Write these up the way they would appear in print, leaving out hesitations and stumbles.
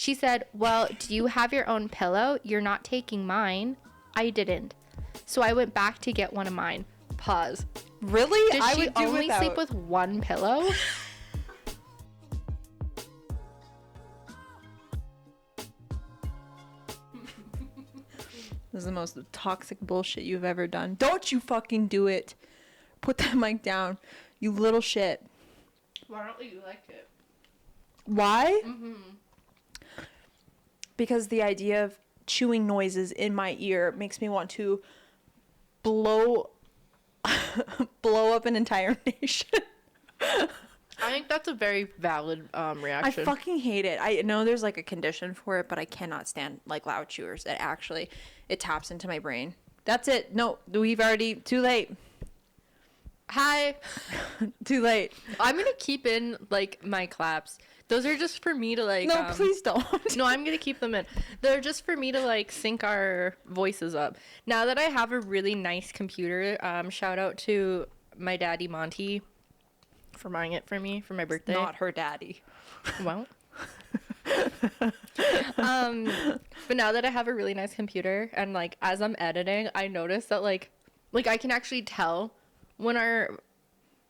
She said, well, do you have your own pillow? You're not taking mine. I didn't. So I went back to get one of mine. Pause. Really? Does she only sleep with one pillow? This is the most toxic bullshit you've ever done. Don't you fucking do it. Put that mic down, you little shit. Why don't you like it? Why? Mm-hmm. Because the idea of chewing noises in my ear makes me want to blow up an entire nation. I think that's a very valid reaction. I fucking hate it. I know there's like a condition for it, but I cannot stand like loud chewers. It taps into my brain. That's it. No, we've already, too late. Hi. Too late. I'm gonna keep in like my claps. Those are just for me to like. No, please don't. No, I'm gonna keep them in. They're just for me to like sync our voices up. Now that I have a really nice computer, shout out to my daddy Monty for buying it for me for my birthday. Not her daddy. Well. But now that I have a really nice computer and like as I'm editing, I notice that like I can actually tell when our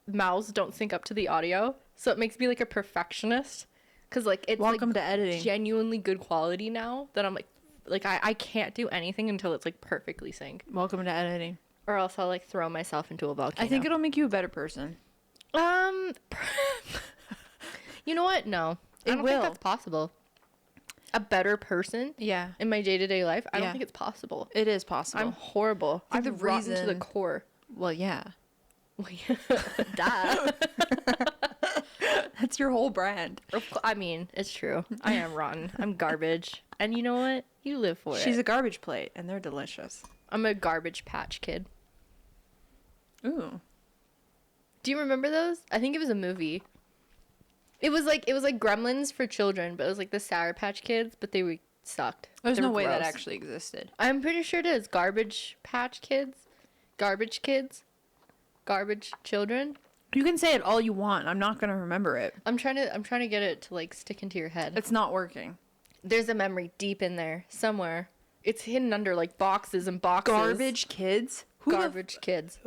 mouths don't sync up to the audio, so it makes me like a perfectionist because like it's welcome like, to editing. Genuinely good quality now that I'm like I can't do anything until it's like perfectly synced. Welcome to editing. Or else I'll like throw myself into a volcano. I think it'll make you a better person. You know what? No, I don't think that's possible. A better person? Yeah. In my day-to-day life? I don't think it's possible. It is possible. I'm horrible. I'm rotten to the core. Well, yeah. Duh. That's your whole brand. I mean, it's true. I am rotten. I'm garbage. And you know what? You live for it. She's a garbage plate, and they're delicious. I'm a garbage patch kid. Ooh. Do you remember those? I think it was a movie. It was like Gremlins for children, but it was like the Sour Patch Kids, but they sucked. There's no way gross. that actually existed. I'm pretty sure it is. Garbage Patch Kids. Garbage Kids. Garbage Children. You can say it all you want. I'm not gonna remember it. I'm trying to get it to like stick into your head. It's not working. There's a memory deep in there somewhere. It's hidden under like boxes and boxes. Garbage Kids. Garbage Kids.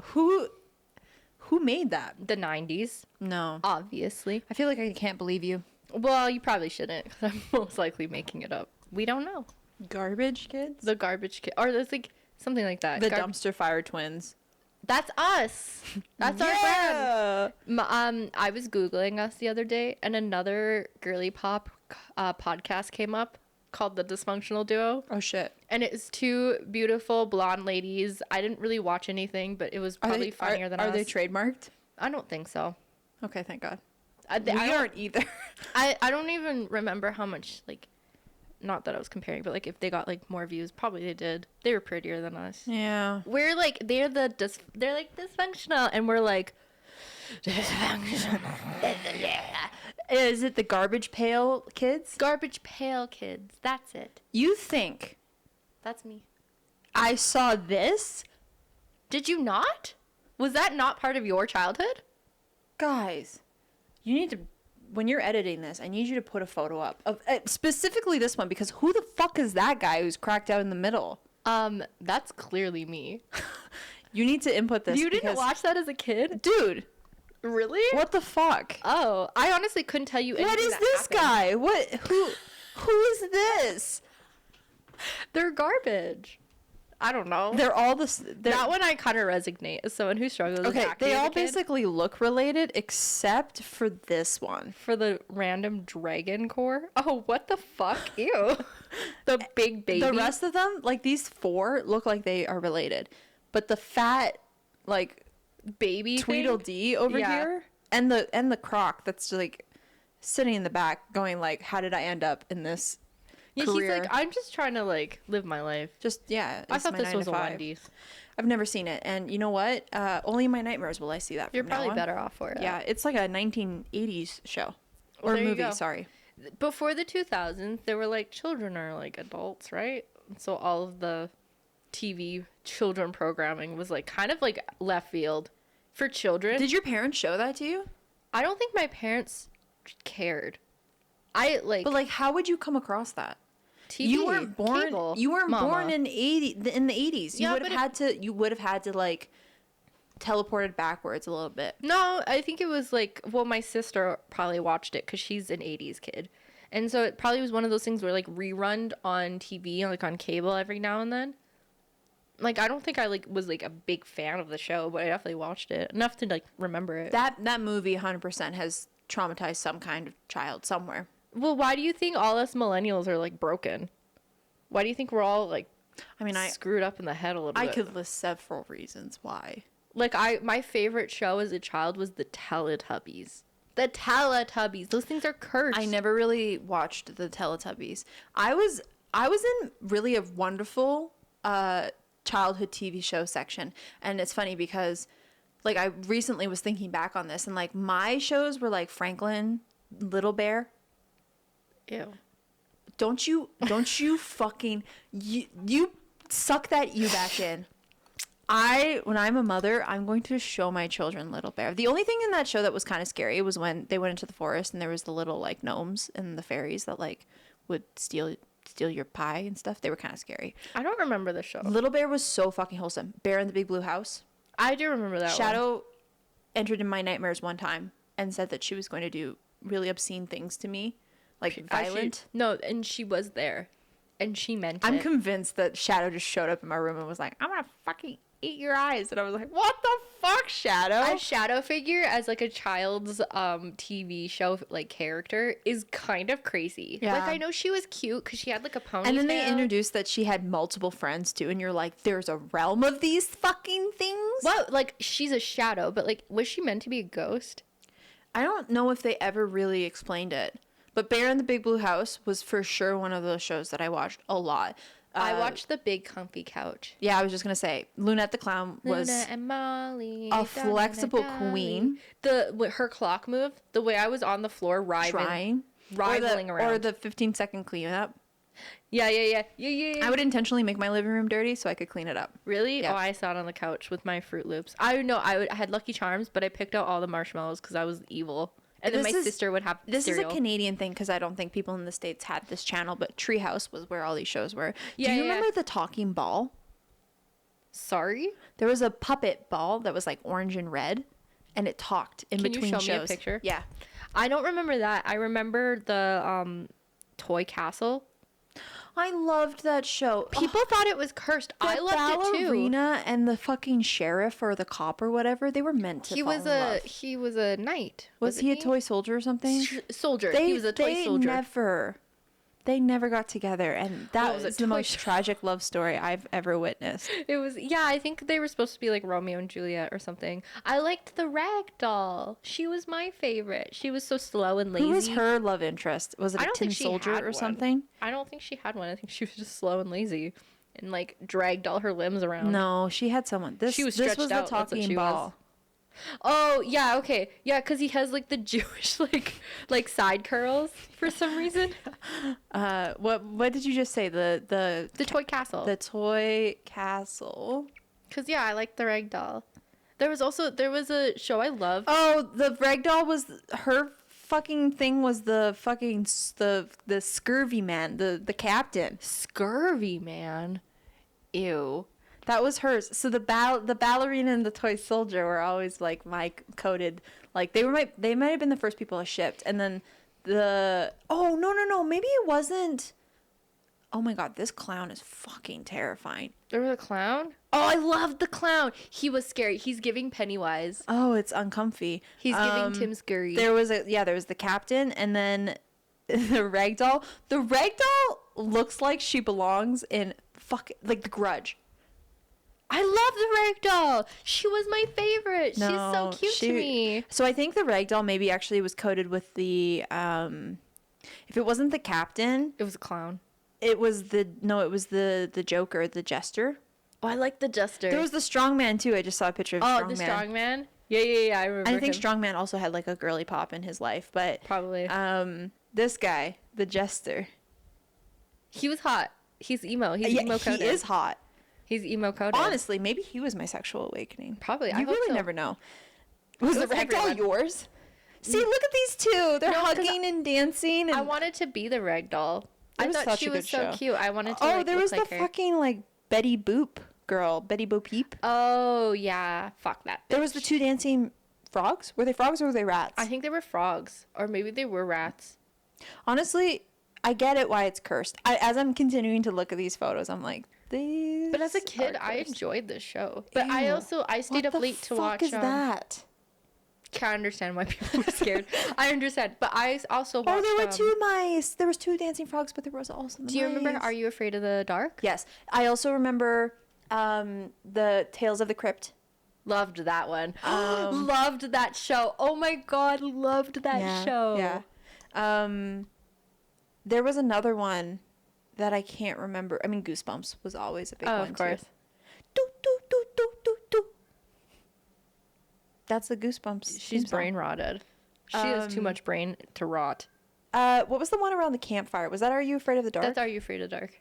Who made that? The 90s. No. Obviously. I feel like I can't believe you. Well, you probably shouldn't, because I'm most likely making it up. We don't know. Garbage Kids? The Garbage Kid, or there's like something like that. The Dumpster Fire Twins. That's us. That's our brand. I was Googling us the other day, and another girly pop podcast came up called The Dysfunctional Duo. Oh, shit. And it's two beautiful blonde ladies. I didn't really watch anything, but it was probably funnier than us. Are they trademarked? I don't think so. Okay, thank God. We aren't either. I don't even remember how much, like, not that I was comparing, but like if they got like more views, probably they did. They were prettier than us. Yeah. We're like they're like dysfunctional, and we're like dysfunctional. Is it the Garbage Pail Kids? Garbage Pail Kids. That's it. You think That's me. I saw this? Did you not? Was that not part of your childhood? Guys, you need to, when you're editing this, I need you to put a photo up of specifically this one, because who the fuck is that guy who's cracked out in the middle? That's clearly me. You need to input this. You didn't watch that as a kid? Dude. Really? What the fuck? Oh, I honestly couldn't tell you anything. What is this guy? Who is this? They're garbage. I don't know. They're all that one I kind of resignate as someone who struggles with acne. They all basically look related except for this one. For the random dragon core. Oh, what the fuck? Ew. The big baby. The rest of them, like these four, look like they are related. But the fat, like, baby Tweedledee over here, and the croc that's like sitting in the back going like, how did I end up in this career? He's like, I'm just trying to like live my life. I thought this was a Wendy's. I've never seen it, and you know what? Only in my nightmares will I see that. You're probably better off for it. Yeah, it's like a 1980s show or movie. Sorry. Before the 2000s, they were like children are like adults, right? So all of the TV children programming was like kind of like left field for children. Did your parents show that to you? I don't think my parents cared. I like. But like, how would you come across that? TV, You weren't born. cable, You weren't mama. born in the 80s. You Yeah, would have but had to. You would have had to like teleported backwards a little bit. No, I think it was like, well, my sister probably watched it because she's an 80s kid. And so it probably was one of those things where like rerun on TV, like on cable every now and then. Like, I don't think I like was like a big fan of the show, but I definitely watched it enough to like remember it. That movie 100% has traumatized some kind of child somewhere. Well, why do you think all us millennials are like broken? Why do you think we're all like I mean, screwed up in the head a little I bit? could list several reasons why. Like my favorite show as a child was the Teletubbies. The Teletubbies. Those things are cursed. I never really watched the Teletubbies. I was in really a wonderful childhood TV show section, and it's funny because like I recently was thinking back on this, and like my shows were like Franklin, Little Bear. Ew. Don't you fucking you suck that you back in. When I'm a mother, I'm going to show my children Little Bear. The only thing in that show that was kind of scary was when they went into the forest and there was the little like gnomes and the fairies that like would steal your pie and stuff. They were kind of scary. I don't remember the show. Little Bear was so fucking wholesome. Bear in the Big Blue House. I do remember that one. Shadow entered in my nightmares one time and said that she was going to do really obscene things to me, like violent. No, and she was there, and she meant I'm it. convinced that Shadow just showed up in my room and was like, "I'm gonna fucking eat your eyes," and I was like, "What the fuck, Shadow?" A shadow figure as like a child's TV show like character is kind of crazy. Yeah. Like I know she was cute because she had like a ponytail. And then they introduced that she had multiple friends too, and you're like, "There's a realm of these fucking things." Well, like she's a shadow, but like was she meant to be a ghost? I don't know if they ever really explained it, but Bear in the Big Blue House was for sure one of those shows that I watched a lot. I watched The Big Comfy Couch. Yeah, I was just gonna say, Lunette the Clown was Luna and Molly, a flexible queen. Her clock move, the way I was on the floor rivaling around, or the 15-second cleanup. Yeah. I would intentionally make my living room dirty so I could clean it up. Really? Yeah. Oh, I sat on the couch with my Fruit Loops. I know I had Lucky Charms, but I picked out all the marshmallows because I was evil. And then my sister would have This cereal. is a Canadian thing because I don't think people in the States had this channel, but Treehouse was where all these shows were. Yeah, Do you yeah. remember the talking ball? Sorry? There was a puppet ball that was like orange and red, and it talked in Can you between show shows. me a picture? Yeah. I don't remember that. I remember the Toy Castle. I loved that show. People thought it was cursed. The I loved it too. ballerina and the fucking sheriff or the cop or whatever, they were meant to fall in love. He was a knight. Was he a toy soldier or something? Soldier. He was a toy soldier. They never got together, and that was was a the toy most soldier. tragic love story I've ever witnessed. It was, yeah, I think they were supposed to be like Romeo and Juliet or something. I liked the rag doll. She was my favorite. She was so slow and lazy. Who was her love interest? Was it I a don't tin think she soldier had or one. something? I don't think she had one. I think she was just slow and lazy and like dragged all her limbs around. No, she had someone. She was this stretched was the out. That's what talking she ball. was. Oh, yeah, okay. Yeah, because he has like the Jewish like side curls for some reason. What did you just say? The Toy Castle. The toy castle. Because, yeah, I like the rag doll. There was a show I loved. Oh, the ragdoll was her fucking thing was the fucking the scurvy man, the captain. Scurvy Man. Ew. That was hers. So the ballerina and the toy soldier were always like my coded. Like they might have been the first people I shipped, and then no, maybe it wasn't. Oh my god, this clown is fucking terrifying. There was a clown? Oh, I loved the clown. He was scary. He's giving Pennywise. Oh, it's uncomfy. He's giving Tim Scurry. There was the captain, and then the ragdoll. The ragdoll looks like she belongs in like The Grudge. I love the rag doll. She was my favorite. No, She's so cute to me. So I think the ragdoll maybe actually was coded with the if it wasn't the captain, It was a clown. it was the Joker, the jester. Oh, I like the jester. There was the strongman too. I just saw a picture of strongman. the strongman? Yeah, I remember I think him. strongman also had like a girly pop in his life, but Probably. this guy, the jester. He was hot. He's emo. He's emo coded. He is hot. He's emo coded. Honestly, maybe he was my sexual awakening. Probably. I You hope really so. never know. Was the was ragdoll everyone. yours? See, look at these two. They're No, 'cause hugging and dancing. And I wanted to be the rag doll. It I was thought such she a was good so show. cute. I wanted to oh, like, there look was like the her. fucking like Betty Boop girl, Betty Boop Peep. Oh yeah, fuck that. There was the two dancing frogs. Were they frogs or were they rats? I think they were frogs, or maybe they were rats. Honestly, I get it why it's cursed. As I'm continuing to look at these photos, I'm like, these. But as a kid, are I cursed. enjoyed this show. But Ew. I stayed What up the late to fuck watch. is that? Can't understand why people were scared. I understand, but I also watched. Oh, there were two mice. There was two dancing frogs, but there was also the Do you remember mice. Are You Afraid of the Dark? Yes, I also remember the Tales of the Crypt. Loved that one. Loved that show. Oh my god, loved that show. Yeah. There was another one that I can't remember. I mean, Goosebumps was always a big one, of course. too. Do, do, do, do, do, do. That's the Goosebumps. She's theme song. brain rotted. She has too much brain to rot. What was the one around the campfire? Was that Are You Afraid of the Dark? That's Are You Afraid of the Dark?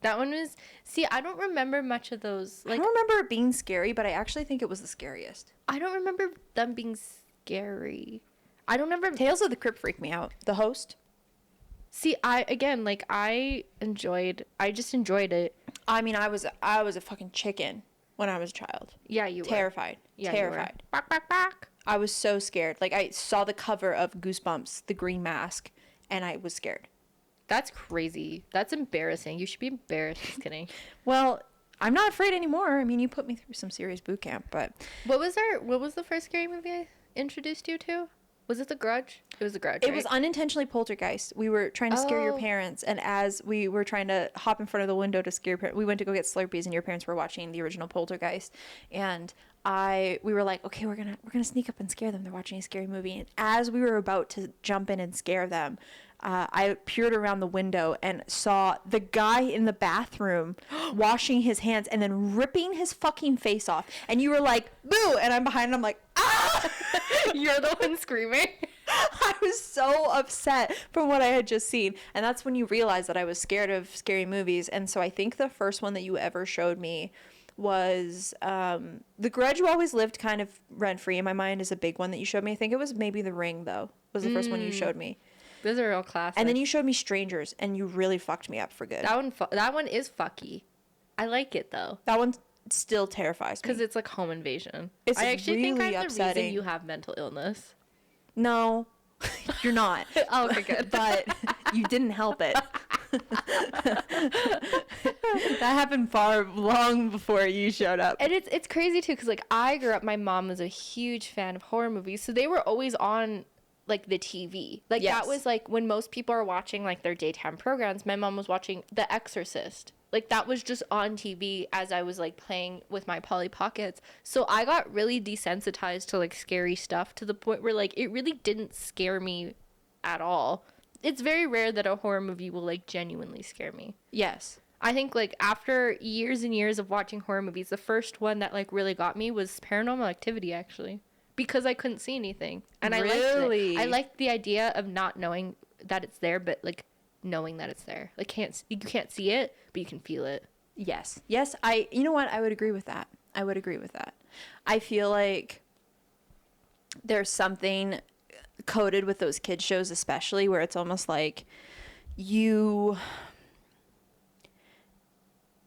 That one was. See, I don't remember much of those. I Like, don't remember it being scary, but I actually think it was the scariest. I don't remember them being scary. I don't remember. Tales of the Crypt freaked me out. The host. See, I just enjoyed it. I mean, I was a fucking chicken when I was a child. Yeah, you were. Terrified. Yeah, Terrified. You were. Bark, bark, bark. I was so scared. Like, I saw the cover of Goosebumps, the green mask, and I was scared. That's crazy. That's embarrassing. You should be embarrassed. Just kidding. Well, I'm not afraid anymore. I mean, you put me through some serious boot camp, but What was the first scary movie I introduced you to? Was it The Grudge? It was The Grudge, it right? was unintentionally Poltergeist. We were trying to scare your Oh. parents, and as we were trying to hop in front of the window to scare your parents, we went to go get Slurpees, and your parents were watching the original Poltergeist, and we were like, okay, we're gonna sneak up and scare them. They're watching a scary movie, and as we were about to jump in and scare them, I peered around the window and saw the guy in the bathroom washing his hands and then ripping his fucking face off. And you were like, boo! And I'm behind and I'm like, ah! You're the one screaming. I was so upset from what I had just seen. And that's when you realize that I was scared of scary movies. And so I think the first one that you ever showed me was The Grudge. You always lived kind of rent-free in my mind is a big one that you showed me. I think it was maybe The Ring, though, was the first one you showed me. Those are all classic. And then you showed me Strangers, and you really fucked me up for good. that one is fucky. I like it though. That one still terrifies me. Because it's like home invasion. It's I actually think really I'm the upsetting. reason you have mental illness. No, you're not. Oh, okay, good. But you didn't help it. That happened long before you showed up. And it's crazy too, because like I grew up, my mom was a huge fan of horror movies, so they were always on like the TV. Like Yes. that was like when most people are watching like their daytime programs, my mom was watching The Exorcist. Like that was just on TV as I was like playing with my Polly Pockets. So I got really desensitized to like scary stuff to the point where like it really didn't scare me at all. It's very rare that a horror movie will like genuinely scare me. Yes. I think like after years and years of watching horror movies, the first one that like really got me was Paranormal Activity, actually, because I couldn't see anything, and Really? I liked the idea of not knowing that it's there, but like knowing that it's there. Like you can't see it, but you can feel it. Yes. Yes. You know what? I would agree with that. I feel like there's something coded with those kids shows, especially where it's almost like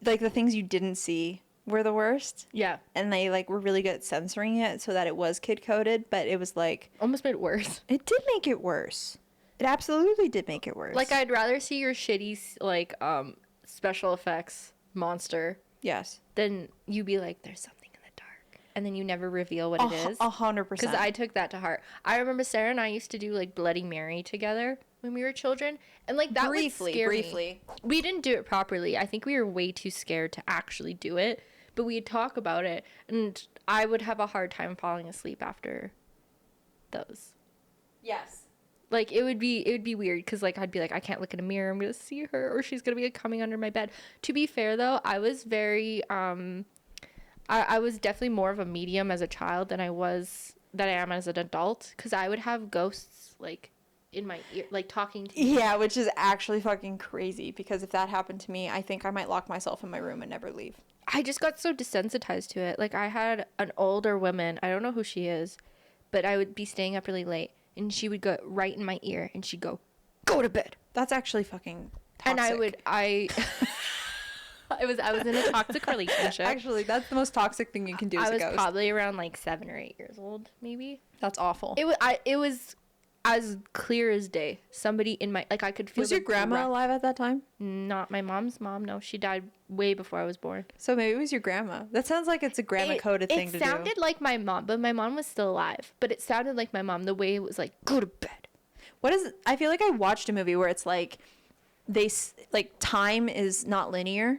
like the things you didn't see were the worst. Yeah, And they like were really good at censoring it so that it was kid coded, but it was like almost made it worse. it did make it worse. It absolutely did make it worse. Like I'd rather see your shitty like special effects monster yes, than you be like there's something in the dark, and then you never reveal what it is. 100%. Because I took that to heart. I remember Sarah and I used to do like Bloody Mary together when we were children, and like that would scare me. We didn't do it properly. I think we were way too scared to actually do it, but we'd talk about it, and I would have a hard time falling asleep after those. Yes. Like it would be weird because like I'd be like I can't look in a mirror, I'm gonna see her, or she's gonna be like, coming under my bed. To be fair though, I was very I was definitely more of a medium as a child than I am as an adult, because I would have ghosts like in my ear, like talking to me. Yeah, which is actually fucking crazy, because if that happened to me, I think I might lock myself in my room and never leave. I just got so desensitized to it. Like I had an older woman, I don't know who she is, but I would be staying up really late, and she would go right in my ear, and she'd go to bed. That's actually fucking toxic. And I was in a toxic relationship. Actually, that's the most toxic thing you can do as a ghost. I was probably around like 7 or 8 years old, maybe. That's awful. It was as clear as day. Somebody in my, like, I could feel. Was your grandma alive at that time? Not my mom's mom. No, she died way before I was born. So maybe it was your grandma. That sounds like it's a grandma coded thing to do. It sounded like my mom, but my mom was still alive. But it sounded like my mom. The way it was like, go to bed. What is? I feel like I watched a movie where it's like, time is not linear.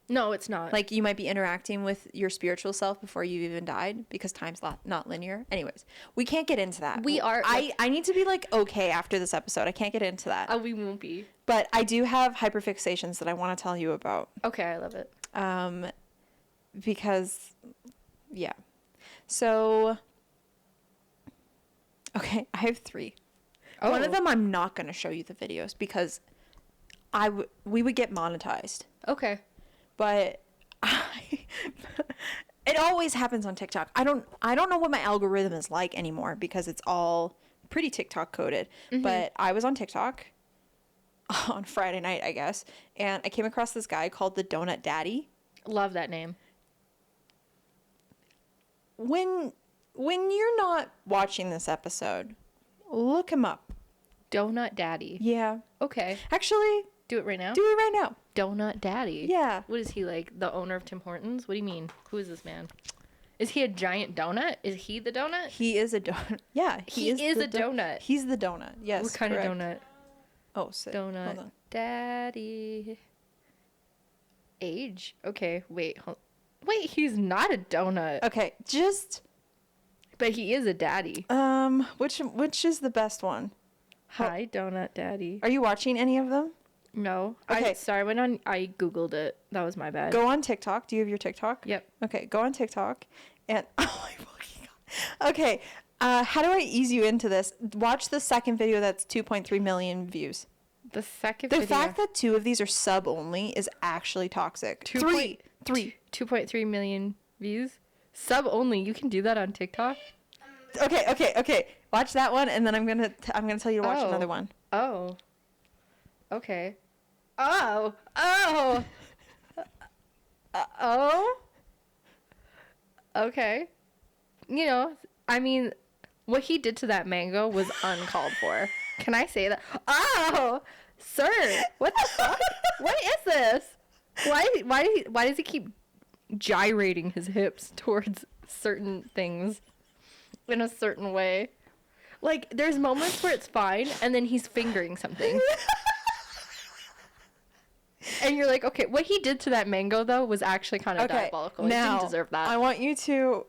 No, it's not. Like, you might be interacting with your spiritual self before you even died because time's not linear. Anyways, we can't get into that. I need to be, like, okay after this episode. I can't get into that. Oh, we won't be. But I do have hyperfixations that I want to tell you about. Okay, I love it. Because, yeah. So, okay, I have 3. Oh. One of them I'm not going to show you the videos because we would get monetized. Okay. But it always happens on TikTok. I don't know what my algorithm is like anymore because it's all pretty TikTok coded. Mm-hmm. But I was on TikTok on Friday night, I guess, and I came across this guy called the Donut Daddy. Love that name. When you're not watching this episode, look him up. Donut Daddy. Yeah. Okay. Actually, do it right now. Do it right now. Donut Daddy. Yeah. What is he, like, the owner of Tim Hortons? What do you mean? Who is this man? Is he a giant donut? Is he the donut? He is a donut. Yeah, he is a donut. He's the donut. Yes. What kind of donut? Oh, sick. Donut Daddy. Age? Okay, wait. Wait, he's not a donut. Okay, But he is a daddy. Which is the best one? Hi, Donut Daddy. Are you watching any of them? No. Okay. I Googled it. That was my bad. Go on TikTok. Do you have your TikTok? Yep. Okay, go on TikTok. And, oh my fucking God. Okay, how do I ease you into this? Watch the second video that's 2.3 million views. The fact that 2 of these are sub only is actually toxic. 2.3 million views? Sub only. You can do that on TikTok? Okay. Watch that one, and then I'm gonna tell you to watch another one. Oh. Okay. Okay. You know, I mean, what he did to that mango was uncalled for. Can I say that? Oh, sir, what the fuck? What is this? Why does he keep gyrating his hips towards certain things in a certain way? Like, there's moments where it's fine, and then he's fingering something. And you're like, okay, what he did to that mango, though, was actually kind of diabolical. Now, he didn't deserve that. I want you to...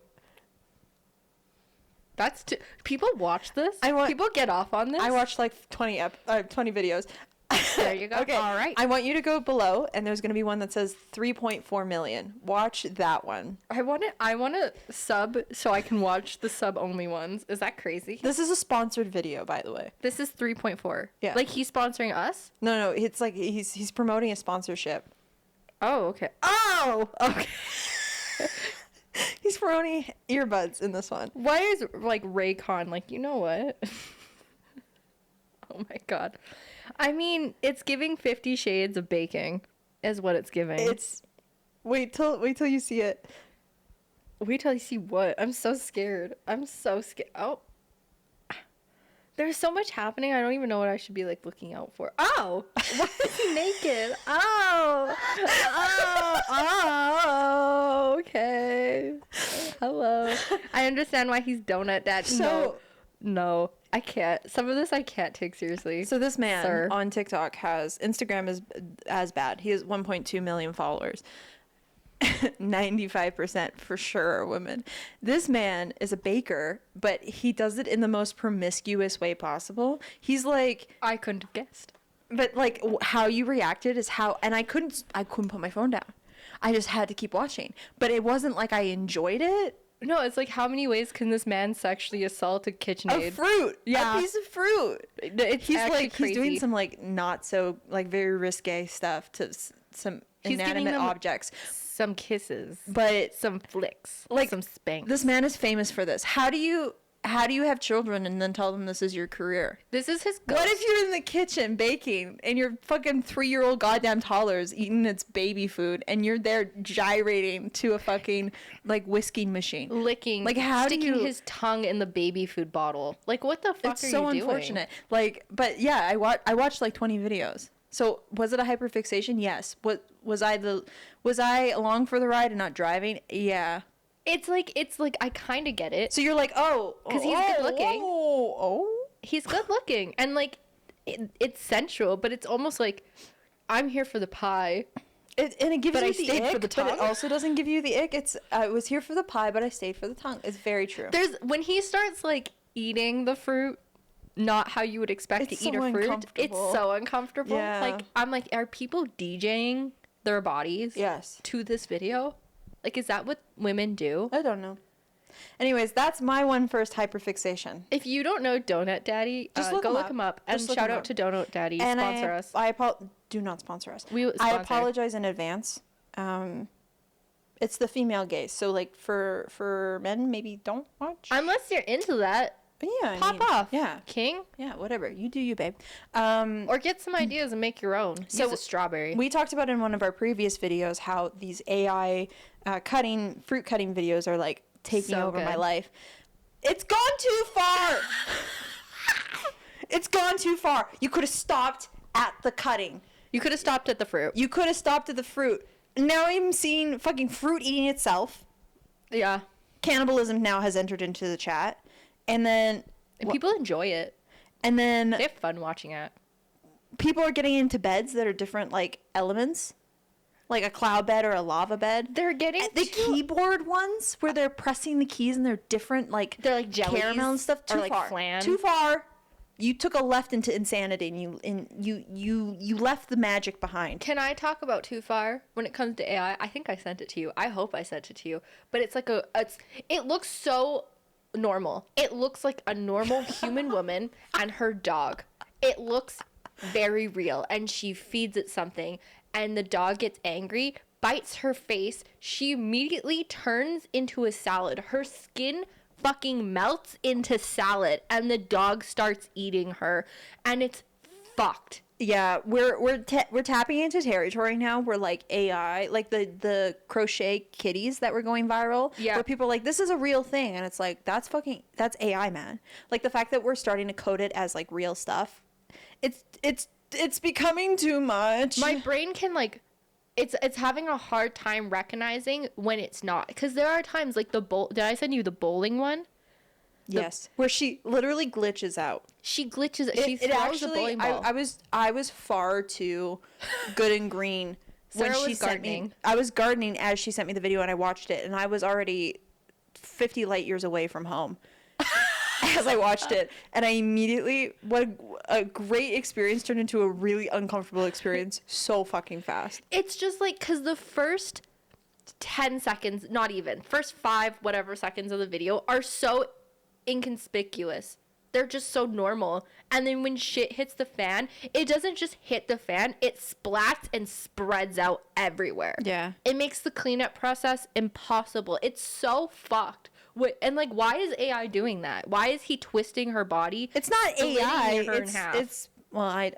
People watch this? People get off on this? I watched like 20 videos. There you go. Okay. All right. I want you to go below, and there's going to be one that says 3.4 million. Watch that one. I want to sub so I can watch the sub only ones. Is that crazy? This is a sponsored video, by the way. This is 3.4. Yeah. Like, he's sponsoring us? No, it's like he's promoting a sponsorship. Oh, okay. Oh, okay. He's promoting earbuds in this one. Why is, like, Raycon like, you know what? Oh my God. I mean, it's giving 50 Shades of Baking is what it's giving. It's wait till you see it. Wait till you see what? I'm so scared. Oh. There's so much happening. I don't even know what I should be like looking out for. Oh, why is he naked? Oh, okay. Hello. I understand why he's Donut Dad. No, I can't. Some of this I can't take seriously. So this man on TikTok has Instagram is as bad. He has 1.2 million followers. 95% for sure are women. This man is a baker, but he does it in the most promiscuous way possible. He's like, I couldn't have guessed. But like how you reacted is how, and I couldn't put my phone down. I just had to keep watching. But it wasn't like I enjoyed it. No, it's like, how many ways can this man sexually assault a KitchenAid? A fruit. Yeah. A piece of fruit. He's like crazy. He's doing some like not so like very risque stuff to some inanimate objects. Some kisses. But some flicks. Like some spanks. This man is famous for this. How do you how do you have children and then tell them this is your career? This is his ghost. What if you're in the kitchen baking and your fucking 3-year-old goddamn toddler's eating its baby food and you're there gyrating to a fucking like whisking machine, licking, like how sticking do you... his tongue in the baby food bottle? Like what the fuck It's are so you doing? unfortunate. Like, but yeah, I watched like 20 videos. So was it a hyperfixation? Yes. What was I along for the ride and not driving? Yeah. It's like I kind of get it. So you're like, oh, because he's good looking. Oh. He's good looking, and like it's sensual, but it's almost like I'm here for the pie. And it gives But you I the stayed ick, for the but it tongue. also doesn't give you the ick. It's I was here for the pie, but I stayed for the tongue. It's very true. There's when he starts like eating the fruit, not how you would expect It's to eat so a fruit. It's uncomfortable. so uncomfortable. Yeah. Like I'm like, are people DJing their bodies Yes. to this video? Like, is that what women do? I don't know. Anyways, that's my one first hyperfixation. If you don't know Donut Daddy, Just go look look him up. And Just look shout him out up. to Donut Daddy. And Sponsor us. do not sponsor us. We I sponsor. apologize in advance. It's the female gaze. So like for men, maybe don't watch. Unless you're into that, But yeah, I pop mean, off. Yeah. King. Yeah, whatever. You do you, babe. Or get some ideas and make your own. So Use a strawberry. We talked about in one of our previous videos how these AI fruit cutting videos are like taking So over good. my life. It's gone too far. It's gone too far. You could have stopped at the cutting. You could have stopped at the fruit. You could have stopped at the fruit. Now I'm seeing fucking fruit eating itself. Yeah. Cannibalism now has entered into the chat. And then And people enjoy it. and then They have fun watching it. people are getting into beds that are different like elements. Like a cloud bed or a lava bed. They're getting The keyboard ones where they're pressing the keys and they're different like They're like jellies caramel and stuff. or Too like far. flan. Too far. You took a left into insanity and you left the magic behind. Can I talk about too far when it comes to AI? I think I sent it to you. I hope I sent it to you. But it's like it looks so normal. It looks like a normal human woman and her dog. It looks very real, and she feeds it something and the dog gets angry, bites her face. She immediately turns into a salad. Her skin fucking melts into salad and the dog starts eating her, and it's fucked. Yeah, we're tapping into territory now where like AI, like the crochet kitties that were going viral. Yeah. Where people are like, this is a real thing, and it's like that's AI, man. Like the fact that we're starting to code it as like real stuff. It's becoming too much. My brain can like it's having a hard time recognizing when it's not, because there are times like did I send you the bowling one? Yes, where she literally glitches out. She glitches. She throws a bowling ball. I was far too good and green when Sarah she was sent me. gardening. I was gardening as she sent me the video, and I watched it, and I was already 50 light years away from home as I watched it, and I immediately what a great experience turned into a really uncomfortable experience so fucking fast. It's just like, because the first 10 seconds, not even, first 5 whatever seconds of the video are so inconspicuous. They're just so normal. And then when shit hits the fan, it doesn't just hit the fan, it splats and spreads out everywhere. Yeah. It makes the cleanup process impossible. It's so fucked. And like, why is AI doing that? Why is he twisting her body? It's not splitting AI. her in half? It's well,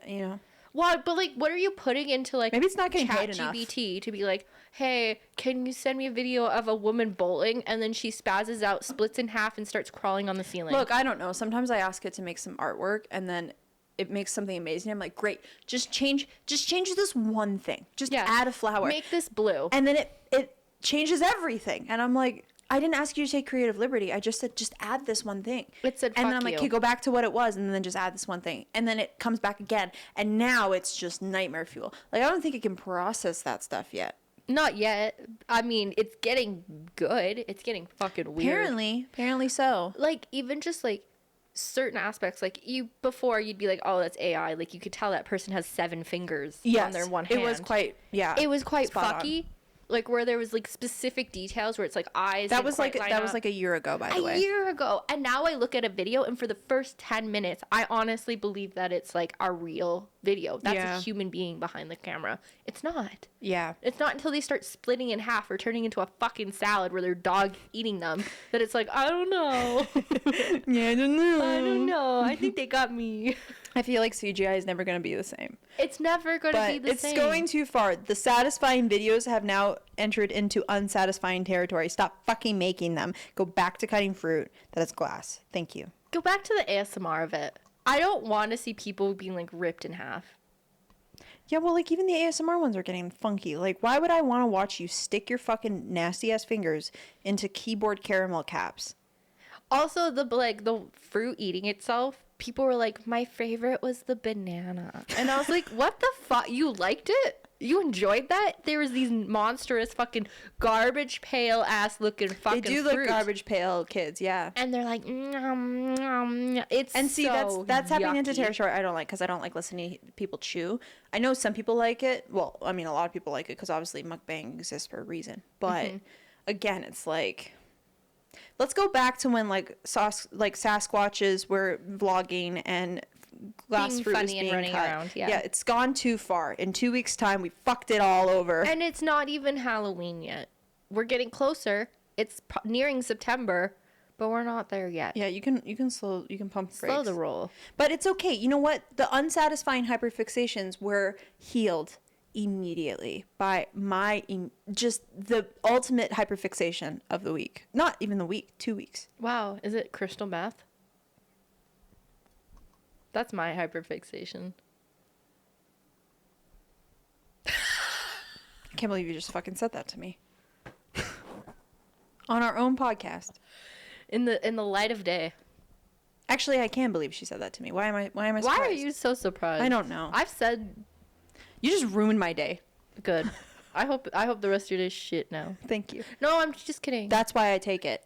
Why? But like, what are you putting into like? Maybe it's not getting paid enough. ChatGPT to be like, hey, can you send me a video of a woman bowling, and then she spazzes out, splits in half, and starts crawling on the ceiling? Look, I don't know. Sometimes I ask it to make some artwork, and then it makes something amazing. I'm like, great. Just change this one thing. Just add a flower. Make this blue. And then it changes everything. And I'm like, I didn't ask you to take creative liberty. I just said, just add this one thing. It said, and then fuck I'm like, you. okay, go back to what it was, and then just add this one thing. And then it comes back again. And now it's just nightmare fuel. Like, I don't think it can process that stuff yet. Not yet. I mean, it's getting good. It's getting fucking weird. Apparently so. Like, even just like certain aspects, like before you'd be like, oh, that's AI. Like, you could tell that person has 7 fingers on their one hand. It was quite It was quite spot on. fucky. like where there was like specific details where it's like eyes. That was like a year ago, by the way. A year ago, and now I look at a video, and for the first 10 minutes, I honestly believe that it's like a real video. That's a human being behind the camera. It's not. Yeah. It's not until they start splitting in half or turning into a fucking salad where their dog eating them that it's like, I don't know. Yeah, I don't know. I don't know. I think they got me. I feel like CGI is never going to be the same. It's never going to be the same. It's going too far. The satisfying videos have now entered into unsatisfying territory. Stop fucking making them. Go back to cutting fruit that is glass. Thank you. Go back to the ASMR of it. I don't want to see people being like ripped in half. Yeah, well, like even the ASMR ones are getting funky. Like, why would I want to watch you stick your fucking nasty ass fingers into keyboard caramel caps? Also, the fruit eating itself. People were like, my favorite was the banana. And I was like, what the fuck? You liked it? You enjoyed that? There was these monstrous fucking garbage pail ass looking fucking They do fruit. look garbage pail kids, yeah. And they're like, it's and see, so that's tapping into yucky. territory I don't like, because I don't like listening to people chew. I know some people like it. Well, I mean, a lot of people like it because obviously mukbang exists for a reason. But again, it's like, let's go back to when like Sasquatches were vlogging and glass Being fruit was funny being and running cut. around, yeah. It's gone too far. In 2 weeks' time, we fucked it all over. And it's not even Halloween yet. We're getting closer. It's nearing September, but we're not there yet. Yeah, you can pump brakes. Slow the roll. But it's okay. You know what? The unsatisfying hyperfixations were healed immediately by just the ultimate hyperfixation of the week. Not even the week, 2 weeks. Wow, is it crystal meth? That's my hyperfixation. I can't believe you just fucking said that to me. On our own podcast. In the light of day. Actually, I can believe she said that to me. Why am I surprised? Why are you so surprised? I don't know. I've said You just ruined my day. good. I hope the rest of your day's shit now. Thank you. No, I'm just kidding. That's why I take it.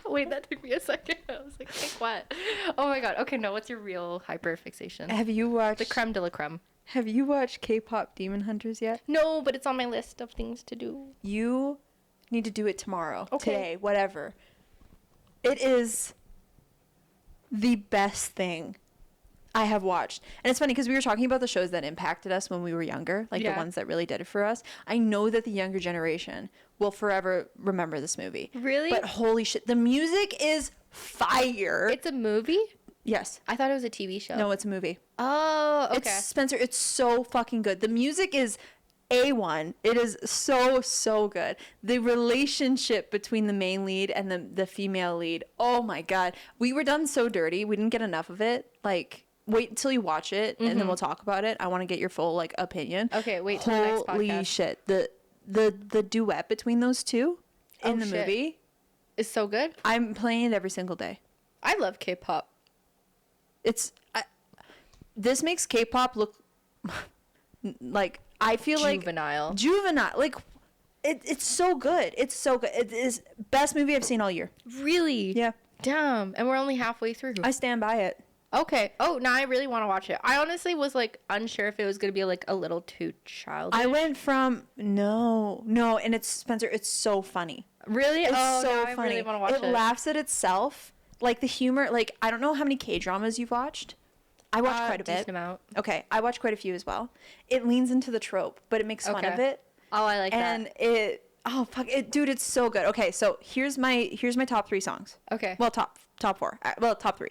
Wait, that took me a second. I was like, take what? Oh my god. Okay, no, what's your real hyperfixation? Have you watched The creme de la creme. Have you watched K-pop Demon Hunters yet? No, but it's on my list of things to do. You need to do it tomorrow. Okay. Today, whatever. It is the best thing I have watched. And it's funny because we were talking about the shows that impacted us when we were younger, like the ones that really did it for us. I know that the younger generation will forever remember this movie. Really? But holy shit, the music is fire. It's a movie? Yes. I thought it was a TV show. No, it's a movie. Oh, okay. It's Spencer, it's so fucking good. The music is A1. It is so good. The relationship between the main lead and the female lead. Oh my god. We were done so dirty. We didn't get enough of it. Like, wait until you watch it and then we'll talk about it. I want to get your full like opinion. Okay, wait till the next podcast. Holy shit. The duet between those two in the movie is so good. I'm playing it every single day. I love K-pop. This makes K-pop look like, I feel juvenile. Like it's so good. It's so good. It is best movie I've seen all year. Really? Yeah. Damn. And we're only halfway through. I stand by it. Okay. Oh, now I really want to watch it. I honestly was like unsure if it was going to be like a little too childish. I went from no, and it's Spencer. It's so funny. Really? It's so so funny. funny. I really want to watch it. It laughs at itself. Like the humor. Like, I don't know how many K-dramas you've watched. I watch quite a bit. Decent amount. Okay, I watch quite a few as well. It leans into the trope, but it makes fun of it. Oh, I like that. And dude, it's so good. Okay, so here's my top 3 songs. Okay. Well, top 4. Well, top 3.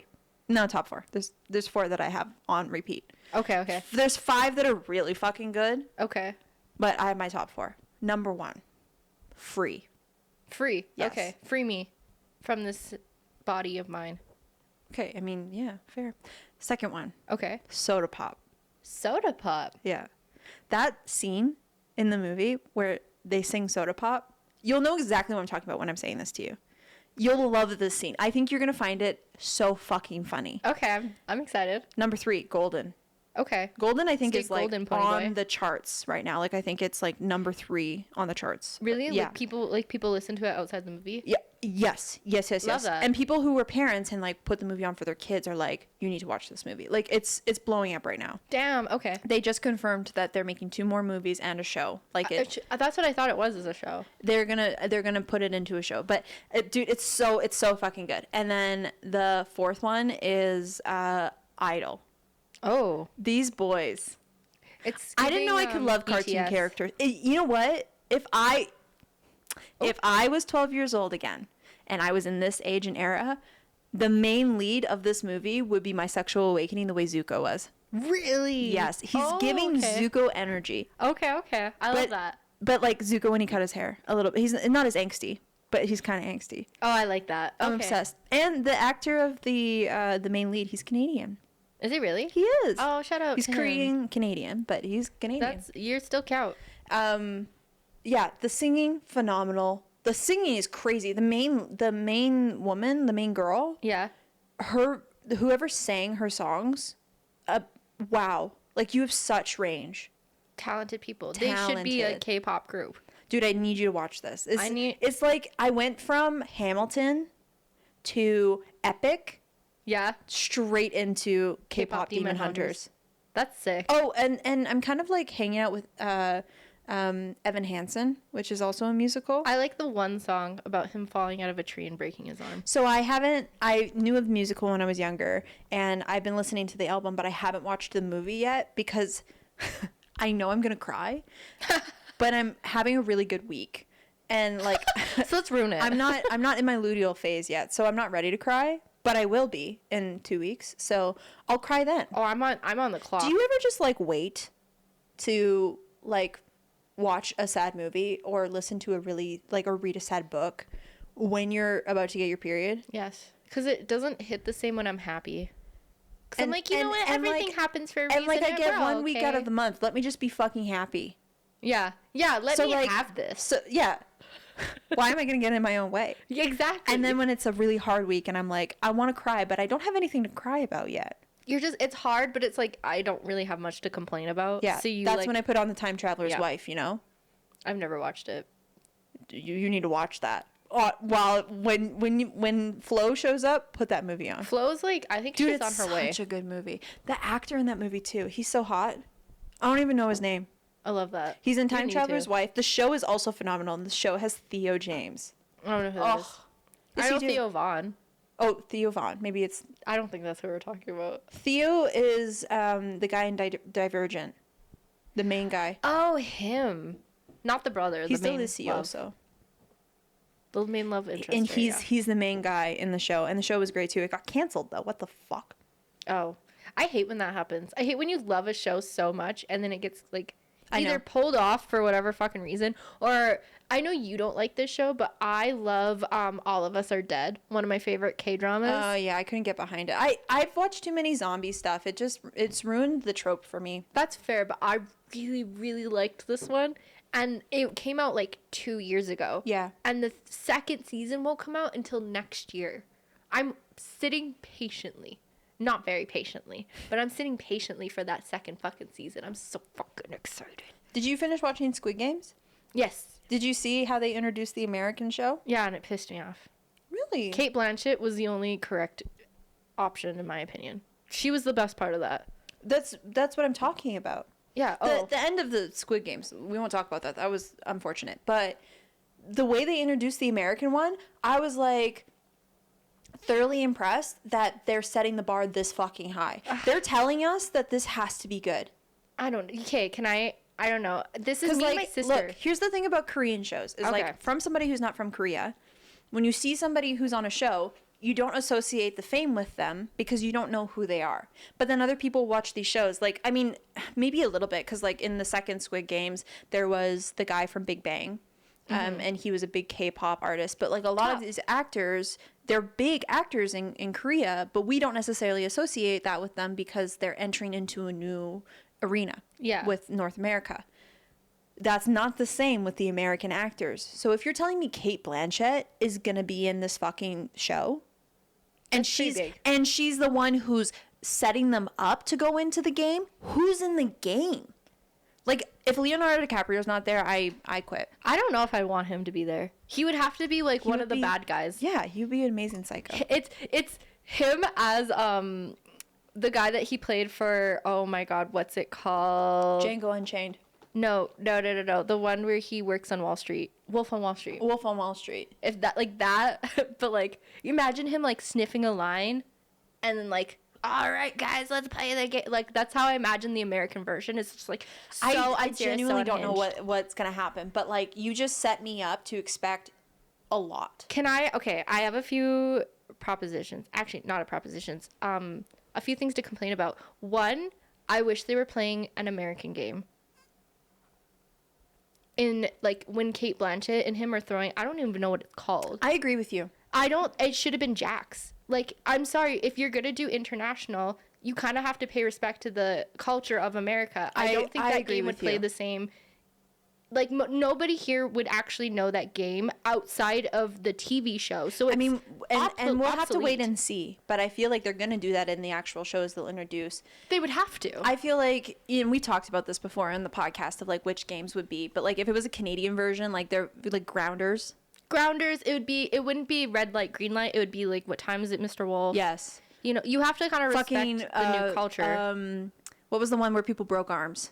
No, top 4. There's 4 that I have on repeat. Okay. There's 5 that are really fucking good, Okay. but I have my top 4. Number 1, Free. Free. Yes. Okay. Free me from this body of mine. Okay, I mean, yeah, fair. Second one, Okay. Soda Pop. Soda Pop. Yeah. That scene in the movie where they sing Soda Pop, you'll know exactly what I'm talking about when I'm saying this to you. You'll love this scene. I think you're going to find it so fucking funny. Okay. I'm excited. Number 3, Golden. Okay. Golden, I think, Skate is like Golden, Pony on Boy. the charts right now. Like, I think it's like number 3 on the charts. Really? Yeah. Like people listen to it outside the movie? Yeah. Yes. Love that. And people who were parents and like put the movie on for their kids are like, you need to watch this movie. Like it's blowing up right now. Damn. Okay. They just confirmed that they're making 2 more movies and a show. Like That's what I thought it was as a show. they're gonna put it into a show. But dude, it's so fucking good. And then the 4th one is Idol. Oh. These boys. I didn't know I could love cartoon characters. You know what? If I was 12 years old again and I was in this age and era, the main lead of this movie would be my sexual awakening the way Zuko was. Really? Yes. He's giving Zuko energy. Okay. I love that. But like Zuko when he cut his hair a little bit. He's not as angsty, but he's kind of angsty. Oh, I like that. I'm obsessed. And the actor of the main lead, he's Canadian. Is he really? He is. Oh, shout out He's to him. Korean Canadian, but he's Canadian. You still count. Yeah, the singing phenomenal. The singing is crazy. The main woman, the main girl. Yeah. Whoever sang her songs, wow. Like you have such range. Talented people. They should be a K-pop group. Dude, I need you to watch this. It's like I went from Hamilton to Epic. Yeah. Straight into K-pop Demon Hunters. That's sick. Oh, and I'm kind of like hanging out with Evan Hansen, which is also a musical. I like the one song about him falling out of a tree and breaking his arm. So I knew of the musical when I was younger, and I've been listening to the album, but I haven't watched the movie yet because I know I'm gonna cry, but I'm having a really good week, and like, so let's ruin it. I'm not in my luteal phase yet, so I'm not ready to cry, but I will be in 2 weeks, so I'll cry then. Oh, I'm on the clock. Do you ever just like wait to like watch a sad movie or listen to or read a sad book when you're about to get your period? Yes, because it doesn't hit the same when I'm happy. Because I'm like, you know what? Everything happens for a reason. And like, I get 1 week out of the month. Let me just be fucking happy. Yeah. Let me have this. So yeah. Why am I going to get in my own way? Exactly. And then when it's a really hard week and I'm like, I want to cry, but I don't have anything to cry about yet. It's hard, but it's like, I don't really have much to complain about. Yeah. So that's when I put on The Time Traveler's Wife, you know? I've never watched it. You need to watch that. When Flo shows up, put that movie on. Flo's like, I think she's on her way. It's such a good movie. The actor in that movie too, he's so hot. I don't even know his name. I love that. He's in Time Traveler's Wife. The show is also phenomenal, and the show has Theo James. I don't know who that is. I know Theo Vaughn. Oh, Theo Vaughn. Maybe it's... I don't think that's who we're talking about. Theo is the guy in Divergent. The main guy. Oh, him. Not the brother. He's the delicioso. The main love interest. And he's the main guy in the show. And the show was great too. It got canceled though. What the fuck? Oh. I hate when that happens. I hate when you love a show so much and then it gets like either pulled off for whatever fucking reason, or I know you don't like this show, but I love All of Us Are Dead, one of my favorite K-dramas. Oh yeah, I couldn't get behind it. I've watched too many zombie stuff. It's ruined the trope for me. That's fair, but I really, really liked this one. And it came out like 2 years ago. Yeah. And the second season won't come out until next year. I'm sitting patiently. Not very patiently, but I'm sitting patiently for that second fucking season. I'm so fucking excited. Did you finish watching Squid Games? Yes. Did you see how they introduced the American show? Yeah, and it pissed me off. Really? Cate Blanchett was the only correct option, in my opinion. She was the best part of that. That's what I'm talking about. Yeah. The end of the Squid Games, we won't talk about that. That was unfortunate. But the way they introduced the American one, I was like thoroughly impressed that they're setting the bar this fucking high. They're telling us that this has to be good. I don't... Okay, can I don't know. This is me and my sister. Look, here's the thing about Korean shows. Is like, from somebody who's not from Korea, when you see somebody who's on a show, you don't associate the fame with them because you don't know who they are. But then other people watch these shows. Like, I mean, maybe a little bit, because like in the second Squid Games, there was the guy from Big Bang. And he was a big K-pop artist. But like a lot of these actors, they're big actors in Korea, but we don't necessarily associate that with them because they're entering into a new arena with North America. That's not the same with the American actors. So if you're telling me Cate Blanchett is going to be in this fucking show, and she's the one who's setting them up to go into the game, who's in the game? Like, if Leonardo DiCaprio's not there, I quit. I don't know if I want him to be there. He would have to be like one of the bad guys. Yeah, he would be an amazing psycho. It's him as the guy that he played for, oh my god, what's it called? Django Unchained. No. The one where he works on Wall Street. Wolf on Wall Street. Wolf on Wall Street. If that, like that, but like, you imagine him like sniffing a line and then like, all right, guys, let's play the game. Like, that's how I imagine the American version. It's just like, so I genuinely don't know what's going to happen. But like, you just set me up to expect a lot. Okay, I have a few propositions. Actually, not a propositions. A few things to complain about. One, I wish they were playing an American game. In like when Cate Blanchett and him are throwing, I don't even know what it's called. I agree with you. It should have been Jax. Like, I'm sorry, if you're gonna do international, you kind of have to pay respect to the culture of America. I don't think that game would play the same. Like, nobody here would actually know that game outside of the TV show. So it's, I mean, and we'll have to wait and see. But I feel like they're going to do that in the actual shows they'll introduce. They would have to. I feel like, and we talked about this before in the podcast of like which games would be. But like if it was a Canadian version, like they're like Grounders. It wouldn't be red light, green light. It would be like, what time is it, Mr. Wolf? Yes. You know, you have to kind of respect the new culture. What was the one where people broke arms?